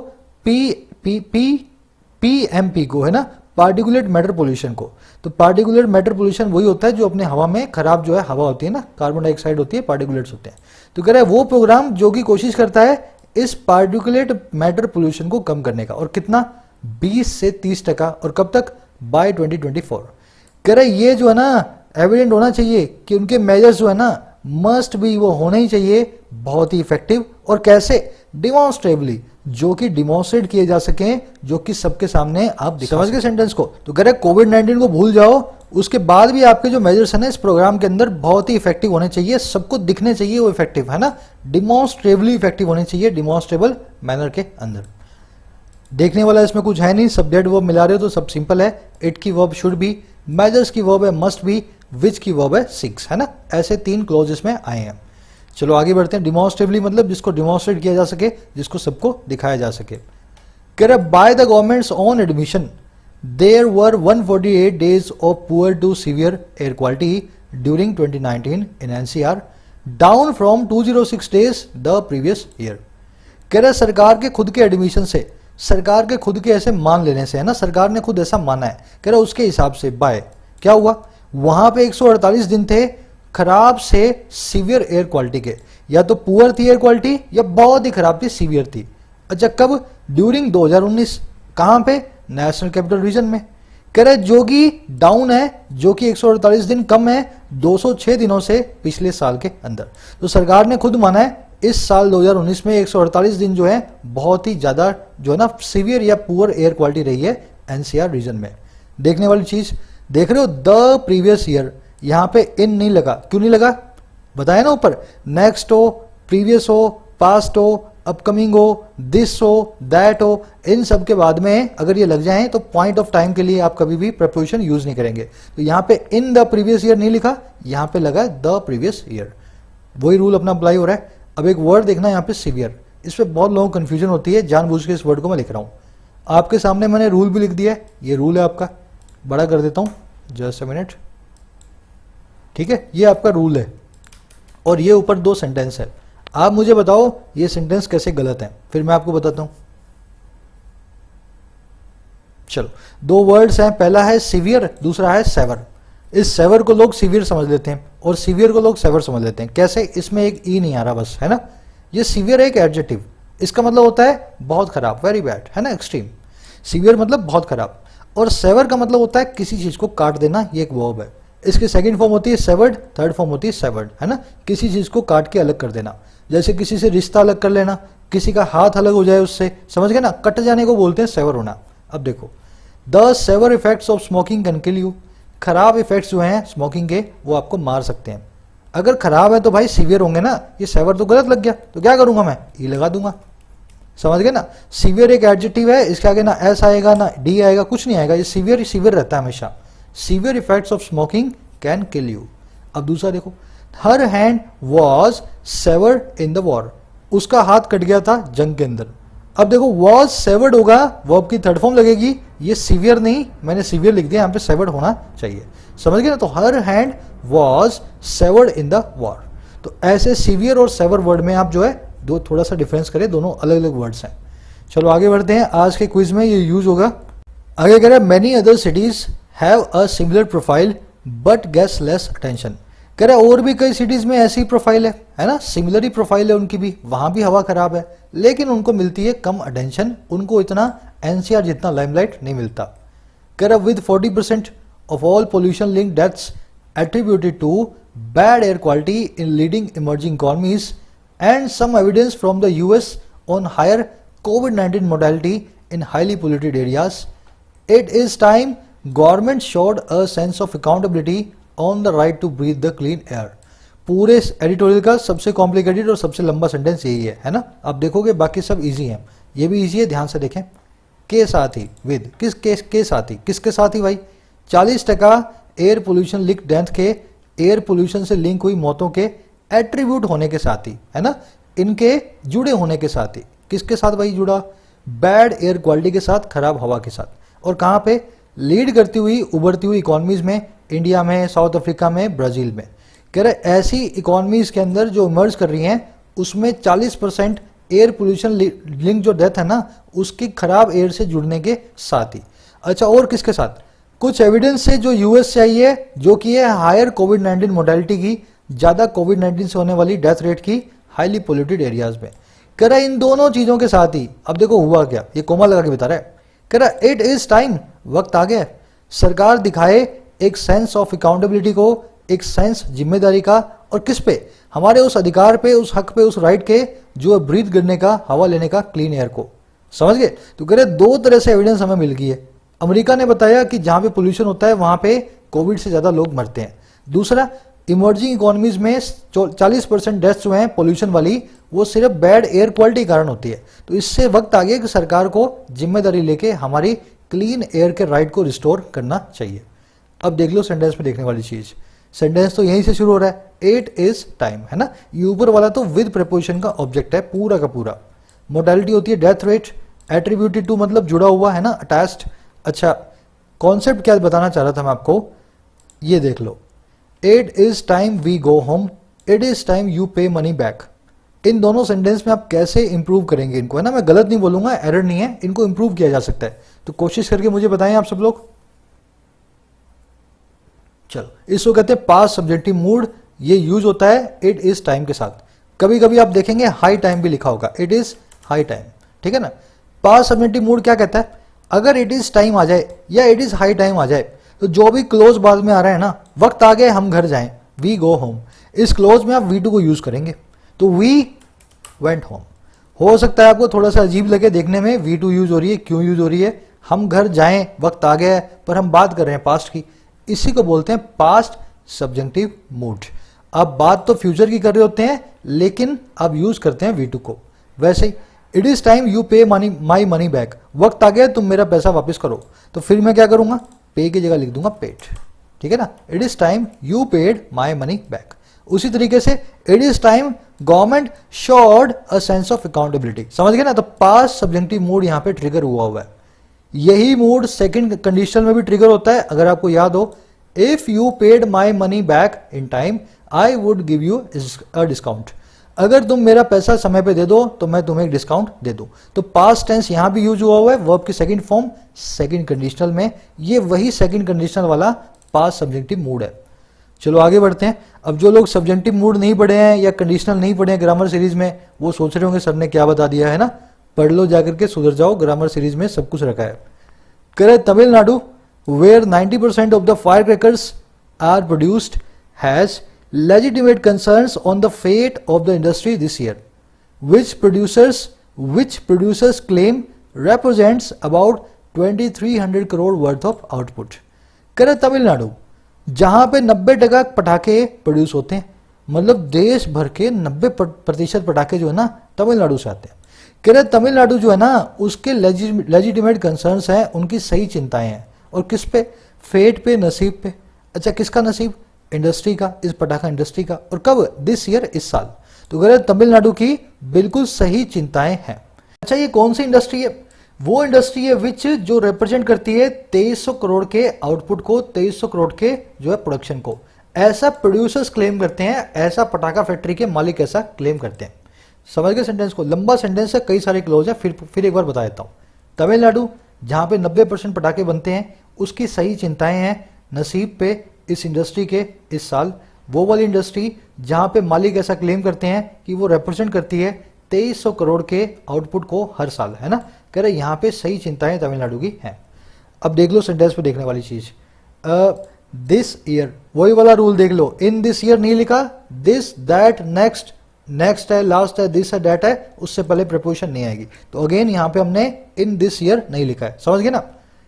पीएमपी को, है ना, पार्टिकुलेट मैटर पोल्यूशन को। तो पार्टिकुलेट मैटर पोल्यूशन वही होता है जो अपने हवा में खराब जो है हवा होती है ना, कार्बन डाइऑक्साइड होती है, पार्टिकुलेट्स होते हैं। तो कह रहा है वो प्रोग्राम जो कि कोशिश करता है इस पार्टिकुलेट मैटर पोल्यूशन को कम करने का, और कितना, 20 से 30%, और कब तक, बाय 2024। कह रहे ये जो है ना एविडेंट होना चाहिए कि उनके मेजर्स जो है ना मस्ट भी, वो होने ही चाहिए बहुत ही इफेक्टिव, और कैसे, डिमॉन्स्ट्रेबली, जो कि डिमॉन्स्ट्रेट किए जा सके, जो कि सबके सामने आप समझ गए सेंटेंस को। तो कह रहे कोविड-19 को भूल जाओ, उसके बाद भी आपके जो मेजर्स है ना इस प्रोग्राम के अंदर बहुत ही इफेक्टिव होने चाहिए, सबको दिखने चाहिए वो इफेक्टिव, है ना, डिमॉन्स्ट्रेबली इफेक्टिव होने चाहिए, डिमॉन्स्ट्रेबल मैनर के अंदर। देखने वाला इसमें कुछ है नहीं, सब्जेक्ट वर्ब मिला रहे हो तो सब सिंपल है। इट की वर्ब शुड बी, मेजर्स की वर्ब है मस्ट बी, विच की वर्ब है सिक्स, है ना। ऐसे 3 क्लॉज इसमें आए हैं। चलो आगे बढ़ते हैं। डिमॉन्स्ट्रेबली मतलब जिसको डिमॉन्स्ट्रेट किया जा सके, जिसको सबको दिखाया जा सके। कह रहा by the governments on admission there were 148 days of poor to severe air quality during 2019 in NCR, down from 206 days the previous year. कह रहा सरकार के खुद के एडमिशन से, सरकार के खुद के ऐसे मान लेने से, है ना, सरकार ने खुद ऐसा माना है, कह रहा उसके हिसाब से बाय क्या हुआ, वहां पे 148 दिन थे खराब से सीवियर एयर क्वालिटी के, या तो पुअर थी एयर क्वालिटी या बहुत ही खराब थी, सीवियर थी। अच्छा कब, ड्यूरिंग 2019, कहां पे, नेशनल कैपिटल रीजन में। कह रहे जो कि डाउन है, जो कि 148 दिन कम है 206 दिनों से पिछले साल के अंदर। तो सरकार ने खुद माना है इस साल 2019 में 148 दिन जो है बहुत ही ज्यादा जो है ना सीवियर या पुअर एयर क्वालिटी रही है एनसीआर रीजन में। देखने वाली चीज देख रहे हो, द प्रीवियस ईयर, यहां पे इन नहीं लगा, क्यों नहीं लगा, बताया ना ऊपर, नेक्स्ट हो, प्रीवियस हो, पास्ट हो, अपकमिंग हो, दिस हो, दैट हो, इन सब के बाद में अगर ये लग जाए तो पॉइंट ऑफ टाइम के लिए आप कभी भी प्रपोजिशन यूज नहीं करेंगे। तो यहां पे इन द प्रीवियस ईयर नहीं लिखा, यहां पे लगा द प्रीवियस ईयर, वही रूल अपना अप्लाई हो रहा है। अब एक वर्ड देखना यहाँ पे सीवियर, इस पे बहुत लोगों को कंफ्यूजन होती है, जानबूझ के इस वर्ड को मैं लिख रहा हूँ। आपके सामने मैंने रूल भी लिख दिया है, ये रूल है आपका, बड़ा कर देता हूँ, जस्ट अ मिनट, ठीक है, ये आपका रूल है और ये ऊपर 2 सेंटेंस है। आप मुझे बताओ ये सेंटेंस कैसे गलत है, फिर मैं आपको बताता हूँ। चलो 2 वर्ड्स हैं, पहला है सीवियर, दूसरा है सेवर। इस सेवर को लोग सीवियर समझ लेते हैं और सीवियर को लोग सेवर समझ लेते हैं। कैसे, इसमें एक ई नहीं आ रहा बस, है ना। ये सीवियर एक एडजेक्टिव, इसका मतलब होता है बहुत खराब, वेरी बैड, है ना, एक्सट्रीम। सीवियर मतलब बहुत खराब, और सेवर का मतलब होता है किसी चीज को काट देना, ये एक वर्ब है। इसकी सेकंड फॉर्म होती है सेवर्ड, थर्ड फॉर्म होती है सेवर्ड, है ना, किसी चीज को काट के अलग कर देना। जैसे किसी से रिश्ता अलग कर लेना, किसी का हाथ अलग हो जाए उससे, समझ गए ना, कट जाने को बोलते हैं सेवर होना। अब देखो, the severe effects of smoking can kill you, खराब इफेक्ट्स जो हैं स्मोकिंग के वो आपको मार सकते हैं। अगर खराब है तो भाई सीवियर होंगे ना, ये सेवर तो गलत लग गया, तो क्या करूंगा मैं, ई लगा दूंगा, समझ गए ना। सीवियर एक एडजेक्टिव है, इसके आगे ना एस आएगा ना डी आएगा, कुछ नहीं आएगा, ये सीवियर सीवियर रहता है हमेशा। Severe effects of smoking can kill you. अब दूसरा देखो, her hand was savoured in the war, उसका हाथ कट गया था जंग के अंदर। अब देखो वॉज सेवर्ड होगा, वर्ब की थर्ड फॉर्म लगेगी, ये सीवियर नहीं, मैंने सीवियर लिख दिया, यहाँ पे सेवर्ड होना चाहिए, समझ गए ना। तो her hand was savoured in the war. तो ऐसे सीवियर और सेवर वर्ड में आप जो है दो थोड़ा सा डिफरेंस करें, दोनों अलग अलग वर्ड्स हैं। चलो आगे बढ़ते हैं, आज के क्विज में ये यूज होगा। आगे कह रहा है many other cities have a similar profile but gets less attention. कह रहा है और भी कई सिटीज में ऐसी प्रोफाइल है ना, सिमिलर ही प्रोफाइल है उनकी भी, वहां भी हवा खराब है, लेकिन उनको मिलती है कम अटेंशन, उनको इतना एनसीआर जितना लाइमलाइट नहीं मिलता। कह रहा with 40% of all pollution link deaths attributed to bad air quality in leading emerging economies and some evidence from the US on higher COVID-19 mortality in highly polluted areas, it is time government showed a sense of accountability on the right to breathe the clean air। पूरे editorial का सबसे complicated और सबसे लंबा sentence यही है ना। आप देखोगे बाकी सब इजी हैं, ये भी इजी है, ध्यान से देखें। के साथ ही, विद किस के साथ ही, किसके साथ ही भाई, 40% एयर पोल्यूशन लिंक डेथ के, एयर पोल्यूशन से लिंक हुई मौतों के एट्रीब्यूट होने के साथ ही, है ना, इनके जुड़े होने के साथ ही। किसके साथ भाई जुड़ा, बैड एयर क्वालिटी के साथ, खराब हवा के साथ। और कहां पे, लीड करती हुई उभरती हुई इकोनॉमीज में, इंडिया में, साउथ अफ्रीका में, ब्राजील में। कह रहे ऐसी इकोनॉमीज के अंदर जो इमर्ज कर रही हैं उसमें 40% एयर पोल्यूशन लिंक जो डेथ है ना, उसकी खराब एयर से जुड़ने के साथ ही। अच्छा और किसके साथ, कुछ एविडेंस से जो यूएस से आई है, जो कि है हायर COVID-19 मोर्टेलिटी की, ज्यादा COVID-19 से होने वाली डेथ रेट की हाईली पोल्यूटेड एरियाज में। कह रहा इन दोनों चीजों के साथ ही, अब देखो हुआ क्या, ये कोमा लगा के बता रहा है। कह रहा इट इज टाइम, वक्त आ गया, सरकार दिखाए एक सेंस ऑफ अकाउंटेबिलिटी को, एक सेंस जिम्मेदारी का, और किस पे, हमारे उस अधिकार पे, उस हक पे, उस राइट के, जो ब्रीथ करने का, हवा लेने का, क्लीन एयर को, समझ गए। तो कह रहे दो तरह से एविडेंस हमें मिल गई है। अमेरिका ने बताया कि जहां पे पोल्यूशन होता है वहां पे कोविड से ज्यादा लोग मरते हैं। दूसरा, इमर्जिंग इकोनॉमीज में 40% डेथ्स जो हैं पोल्यूशन वाली, वो सिर्फ बैड एयर क्वालिटी के कारण होती है। तो इससे वक्त आ गया कि सरकार को जिम्मेदारी लेके हमारी क्लीन एयर के राइट को रिस्टोर करना चाहिए। अब देख लो सेंटेंस में देखने वाली चीज, सेंटेंस तो यहीं से शुरू हो रहा है, इट इज टाइम, है ना। ये ऊपर वाला तो विद प्रीपोजिशन का ऑब्जेक्ट है पूरा का पूरा। मोडालिटी होती है डेथ रेट, एट्रीब्यूटेड टू मतलब जुड़ा हुआ, है ना, अटैच्ड। अच्छा, कॉन्सेप्ट क्या बताना चाह रहा था मैं आपको, ये देख लो, it is time we go home, it is time you pay money back. इन दोनों सेंटेंस में आप कैसे इंप्रूव करेंगे इनको, है ना, मैं गलत नहीं बोलूंगा, एरर नहीं है, इनको इंप्रूव किया जा सकता है। तो कोशिश करके मुझे बताएं आप सब लोग। चलो, इसको कहते हैं पास्ट सब्जेक्टिव मूड। ये यूज होता है इट इज टाइम के साथ। कभी कभी आप देखेंगे हाई टाइम भी लिखा होगा, इट इज हाई टाइम, ठीक है ना। पास्ट सब्जेक्टिव मूड क्या कहता है, अगर इट इज टाइम आ जाए या इट इज हाई टाइम आ जाए तो जो भी क्लोज बाद में आ रहा है ना, वक्त आ गया हम घर जाएं, वी गो होम, इस क्लोज में आप वी टू को यूज करेंगे। तो वी वेंट होम। हो सकता है आपको थोड़ा सा अजीब लगे देखने में, वी टू यूज हो रही है, क्यों यूज हो रही है, हम घर जाएं वक्त आ गया है, पर हम बात कर रहे हैं पास्ट की। इसी को बोलते हैं पास्ट सब्जेक्टिव मूड। अब बात तो फ्यूचर की कर रहे होते हैं, लेकिन अब यूज करते हैं वी टू को। वैसे ही it is time you pay money my money back, वक्त आ गया तुम मेरा पैसा वापस करो। तो फिर मैं क्या करूंगा, पे की जगह लिख दूंगा पेड, ठीक है ना। It is time you paid my money back. उसी तरीके से it is time government showed a sense of accountability. समझ गए ना। तो पास्ट सब्जेक्टिव मूड यहां पे ट्रिगर हुआ है। यही मूड सेकंड कंडीशनल में भी ट्रिगर होता है। अगर आपको याद हो, if you paid my money back in time I would give you a discount. अगर तुम मेरा पैसा समय पे दे दो तो मैं तुम्हें एक डिस्काउंट दे दूं। तो पास्ट टेंस यहां भी यूज हुआ है, वर्ब की सेकंड फॉर्म सेकंड कंडीशनल में। ये वही सेकंड कंडीशनल वाला पास्ट सब्जेक्टिव मूड है। चलो आगे बढ़ते हैं। अब जो लोग सब्जेक्टिव मूड नहीं पढ़े हैं या कंडीशनल नहीं पढ़े हैं ग्रामर सीरीज में, वो सोच रहे होंगे सर ने क्या बता दिया, है ना। पढ़ लो जाकर के, सुधर जाओ, ग्रामर सीरीज में सब कुछ रखा है। करे Tamil Nadu where 90% of the firecrackers are produced has legitimate concerns on the fate of the industry this year, which producers claim represents about 2300 crore worth of output। करे तमिलनाडु जहां पे 90% पटाखे प्रोड्यूस होते हैं, मतलब देश भर के 90% पटाखे जो है ना तमिलनाडु से आते हैं। कह रहे तमिलनाडु जो है ना उसके लेजिटिमेट कंसर्न्स हैं, उनकी सही चिंताएं हैं। और किस पे, फेट पे, नसीब पे। अच्छा, किसका नसीब, इंडस्ट्री का, इस पटाखा इंडस्ट्री का। और कब, दिस ईयर, इस साल। तो कह रहे तमिलनाडु की बिल्कुल सही चिंताएं हैं। अच्छा, ये कौन सी इंडस्ट्री है, वो इंडस्ट्री है विच जो रिप्रेजेंट करती है 2300 करोड़ के आउटपुट को, 2300 करोड़ के जो है प्रोडक्शन को। ऐसा प्रोड्यूसर्स क्लेम करते हैं, ऐसा पटाखा फैक्ट्री के मालिक ऐसा क्लेम करते हैं। समझ गए सेंटेंस को, लंबा सेंटेंस है, कई सारे क्लोज है। फिर एक बार बता देता हूं। तमिलनाडु जहां पे 90% पटाखे बनते हैं, उसकी सही चिंताएं हैं नसीब पे, इस इंडस्ट्री के इस साल। वो वाली इंडस्ट्री जहां पे मालिक ऐसा क्लेम करते हैं कि वो रिप्रेजेंट करती है 2300 करोड़ के आउटपुट को हर साल, है ना। कह रहे यहां पे सही चिंताएं तमिलनाडु की हैं। अब देख लो सेंटेंस पे देखने वाली चीज, दिस ईयर, वही वाला रूल देख लो। इन दिस ईयर नहीं लिखा, दिस दैट नेक्स्ट, नेक्स्ट है, लास्ट है, दिस है, दैट है, उससे पहले प्रपोजिशन नहीं आएगी। तो अगेन यहां पे हमने इन दिस ईयर नहीं लिखा है। समझ गए ना।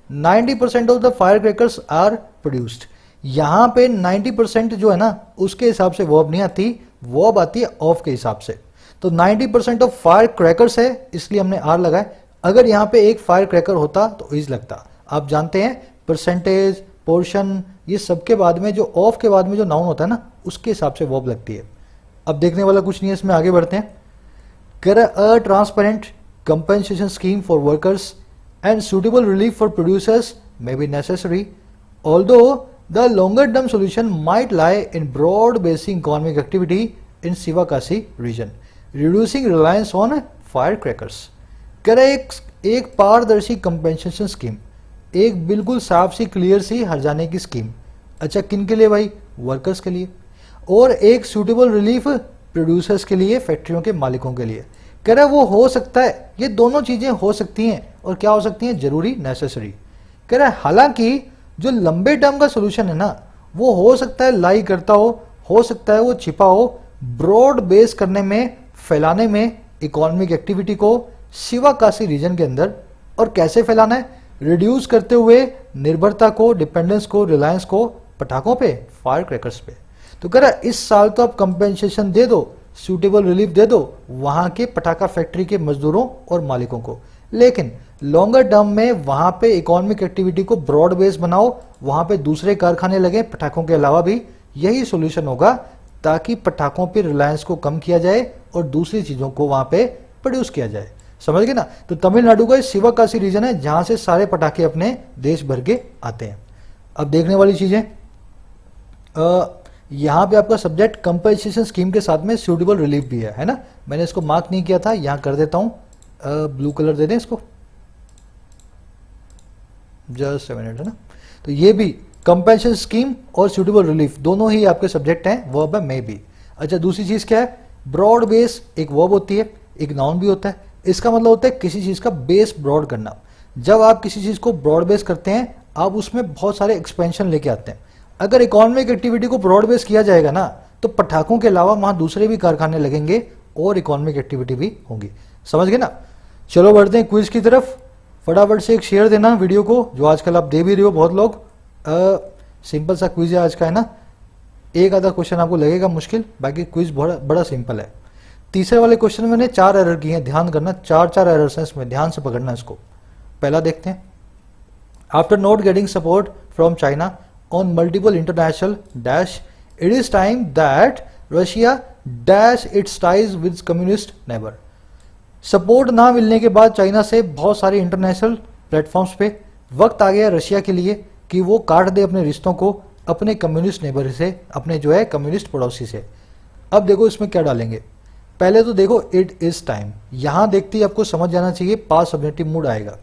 90% of the fire crackers are produced. यहां पे 90% जो है ना उसके हिसाब से वर्ब नहीं आती, वर्ब आती है ऑफ के हिसाब से। तो 90% ऑफ फायर क्रैकर्स है, इसलिए हमने आर लगाया। अगर यहां पे एक फायर क्रैकर होता तो इज लगता। आप जानते हैं परसेंटेज, पोर्शन, ये सबके बाद में जो ऑफ के बाद में जो नाउन होता है ना, उसके हिसाब से वर्ब लगती है। अब देखने वाला कुछ नहीं है इसमें, आगे बढ़ते हैं। कर a transparent compensation scheme for workers and suitable relief for producers may be necessary, although the longer term solution might lie in broad basing economic activity in Sivakasi region, reducing reliance on firecrackers। कह रहे एक पारदर्शी compensation scheme, एक बिल्कुल साफ सी clear सी हर जाने की scheme. अच्छा, किन के लिए भाई, वर्कर्स के लिए। और एक सूटेबल रिलीफ प्रोड्यूसर्स के लिए, फैक्ट्रियों के मालिकों के लिए। कह रहा है वो हो सकता है, ये दोनों चीजें हो सकती हैं। और क्या हो सकती हैं, जरूरी, नेसेसरी। कह रहा है हालांकि जो लंबे टर्म का सोल्यूशन है ना, वो हो सकता है लाई करता हो सकता है वो छिपा हो ब्रॉड बेस करने में, फैलाने में इकोनॉमिक एक्टिविटी को शिवाकाशी रीजन के अंदर। और कैसे फैलाना है, रिड्यूस करते हुए निर्भरता को, डिपेंडेंस को, रिलायंस को पटाखों पे, फायर क्रैकर्स पे। तो कह रहा है इस साल तो आप कंपेंसेशन दे दो, सूटेबल रिलीफ दे दो वहां के पटाखा फैक्ट्री के मजदूरों और मालिकों को। लेकिन लॉन्गर टर्म में वहां पे इकोनॉमिक एक्टिविटी को ब्रॉड बेस बनाओ, वहां पे दूसरे कारखाने लगे पटाखों के अलावा भी। यही सोल्यूशन होगा ताकि पटाखों पे रिलायंस को कम किया जाए और दूसरी चीजों को वहां पे प्रोड्यूस किया जाए। समझ गए ना? तो तमिलनाडु का शिवकाशी रीजन है जहां से सारे पटाखे अपने देश भर के आते हैं। अब देखने वाली चीजें, यहां पे आपका सब्जेक्ट कंपनसेशन स्कीम के साथ में सूटेबल रिलीफ भी है ना? मैंने इसको मार्क नहीं किया था, यहां कर देता हूं, ब्लू कलर दे दें इसको, जस्ट 7 मिनट, है ना? तो ये भी कंपेंसेशन स्कीम और सूटेबल रिलीफ दोनों ही आपके सब्जेक्ट हैं, वर्ब है मे बी। अच्छा, दूसरी चीज क्या है? ब्रॉड बेस एक वर्ब होती है, एक नाउन भी होता है। इसका मतलब होता है किसी चीज का बेस ब्रॉड करना। जब आप किसी चीज को ब्रॉड बेस करते हैं, आप उसमें बहुत सारे एक्सपेंशन लेके आते हैं। अगर इकोनॉमिक एक्टिविटी को ब्रॉड बेस किया जाएगा ना, तो पटाखों के अलावा वहां दूसरे भी कारखाने लगेंगे और इकोनॉमिक एक्टिविटी भी होंगी। समझ गए ना? चलो बढ़ते हैं क्विज की तरफ। फटाफट से एक शेयर देना वीडियो को, जो आजकल आप दे भी रहे हो बहुत लोग। सिंपल सा क्विज है आज का, है ना? एक आधा क्वेश्चन आपको लगेगा मुश्किल, बाकी क्विज बड़ा सिंपल है। तीसरे वाले क्वेश्चन में मैंने 4 एरर किए हैं, ध्यान करना, 4 एरर्स हैं इसमें, ध्यान से पकड़ना इसको। पहला देखते हैं, after not getting support from China on multiple international dash, it is time that Russia dash it's ties with communist neighbour. Support ना मिलने के बाद चाइना से बहुत सारे इंटरनेशनल प्लेटफॉर्म्स पे वक्त आ गया रशिया के लिए कि वो काट दे अपने रिश्तों को अपने कम्युनिस्ट नेबर से, अपने जो है कम्युनिस्ट पड़ोसी से। अब देखो इसमें क्या डालेंगे। पहले तो देखो इट इज टाइम, यहां देखते ही आपको समझ जाना चाहिए पास्ट सब्जेक्टिव मूड आएगा।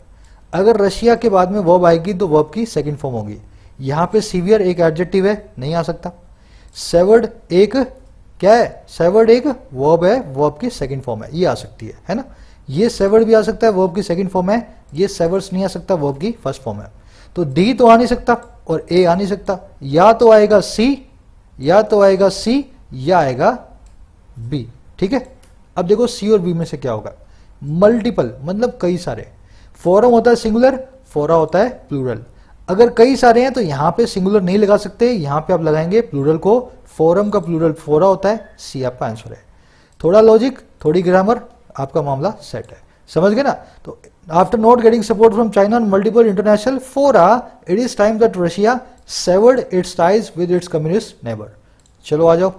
अगर रशिया के बाद में वर्ब आएगी तो वर्ब की सेकंड फॉर्म होगी। यहां पे सीवियर एक एडजेक्टिव है, नहीं आ सकता। सेवर्ड एक क्या है? सेवर्ड एक वर्ब है, वर्ब की सेकंड फॉर्म है, ये आ सकती है ना? ये सेवर्ड भी आ सकता है, वर्ब की सेकंड फॉर्म है। ये सेवर्स नहीं आ सकता, वर्ब की फर्स्ट फॉर्म है। तो डी तो आ नहीं सकता और ए आ नहीं सकता, या तो आएगा सी, या तो आएगा सी, या आएगा बी। ठीक है? अब देखो सी और बी में से क्या होगा। मल्टीपल मतलब कई सारे, फोरम होता है सिंगुलर, फोरा होता है प्लूरल। अगर कई सारे हैं तो यहां पे सिंगुलर नहीं लगा सकते, यहां पे आप लगाएंगे प्लूरल को। फोरम का प्लूरल फोरा होता है, सी आपका आंसर है। थोड़ा लॉजिक, थोड़ी ग्रामर, आपका मामला सेट है। समझ गए ना? तो after not getting support from China on multiple international fora, it is time that Russia severed its ties with its communist neighbour. चलो आ जाओ।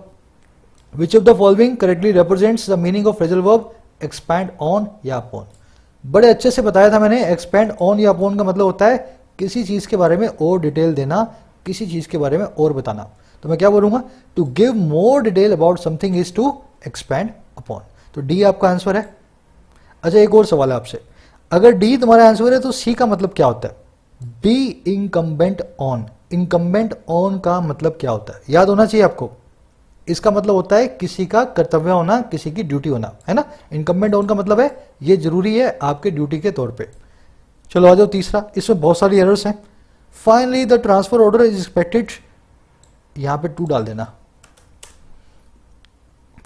Which of the following correctly represents the meaning of phrasal verb expand on या upon? बड़े अच्छे से बताया था मैंने, expand on या upon का मतलब होता है किसी चीज के बारे में और डिटेल देना, किसी चीज के बारे में और बताना। तो मैं क्या बोलूंगा? To give more detail about something is to expand upon. तो डी आपका आंसर है। अच्छा, एक और सवाल है आपसे, अगर डी तुम्हारा आंसर है तो सी का मतलब क्या होता है? Be incumbent on. Incumbent on का मतलब क्या होता है? याद होना चाहिए आपको। इसका मतलब होता है किसी का कर्तव्य होना, किसी की ड्यूटी होना, है ना? इनकम्बेंट ऑन का मतलब है ये जरूरी है आपके ड्यूटी के तौर पे। चलो आ जाओ तीसरा, इसमें बहुत सारी एरर्स हैं। Finally the transfer order is expected, यहां पे 2 डाल देना।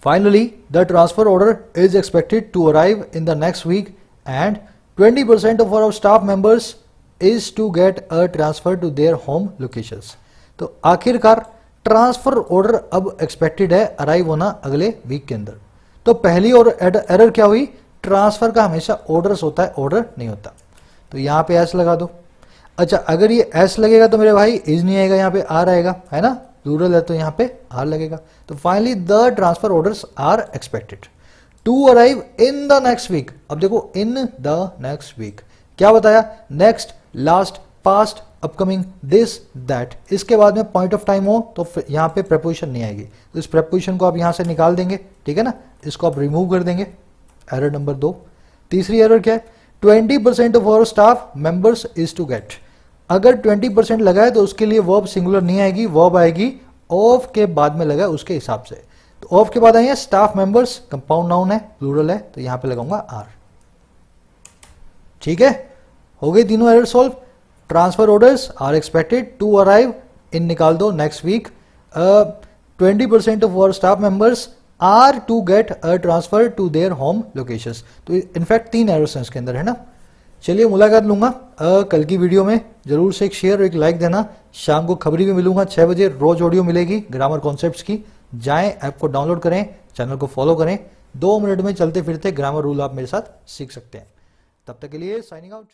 Finally the transfer order is expected to arrive in the next week and 20% of our staff members is to get a transfer to their home locations. तो आखिरकार transfer order अब expected है arrive होना अगले वीक के अंदर। तो पहली और एरर क्या हुई? ट्रांसफर का हमेशा ऑर्डर्स होता है, ऑर्डर नहीं होता। तो यहां पे एस लगा दो। अच्छा, अगर ये एस लगेगा तो मेरे भाई इज नहीं आएगा, यहां पे आर आएगा, है ना? प्लूरल है तो यहां पे आर लगेगा। तो finally the transfer orders are expected to arrive in the next week. अब देखो इन द नेक्स्ट वीक क्या बताया? Next, last, past, upcoming, this, that. इसके बाद में पॉइंट ऑफ टाइम हो तो यहां पे प्रेपोजिशन नहीं आएगी, तो इस प्रेपोजिशन को आप यहां से निकाल देंगे। ठीक है ना? इसको आप रिमूव कर देंगे। Error number 2। तीसरी एरर क्या है? 20% of our staff members is to get. अगर 20% लगा है तो उसके लिए वर्ब सिंगुलर नहीं आएगी, वर्ब आएगी ऑफ के बाद में लगा उसके हिसाब से। तो ऑफ के बाद आएंगे स्टाफ मेंबर्स, कंपाउंड नाउन है, प्लूरल है, तो यहां पे लगाऊंगा आर। ठीक है? हो गई तीनों error solve. Transfer orders are expected to arrive in, निकाल दो, next week. 20% of our staff members are to get a transfer to their home locations. तो इनफैक्ट 3 एरर्स हैं इसके अंदर, है ना? चलिए मुलाकात लूंगा कल की वीडियो में। जरूर से एक शेयर और एक लाइक देना। शाम को खबरी में मिलूंगा 6 बजे, रोज ऑडियो मिलेगी ग्रामर कॉन्सेप्ट्स की। जाएं, ऐप को डाउनलोड करें, चैनल को फॉलो करें। 2 मिनट में चलते फिरते ग्रामर रूल आप मेरे साथ सीख सकते हैं। तब तक के लिए साइनिंग आउट।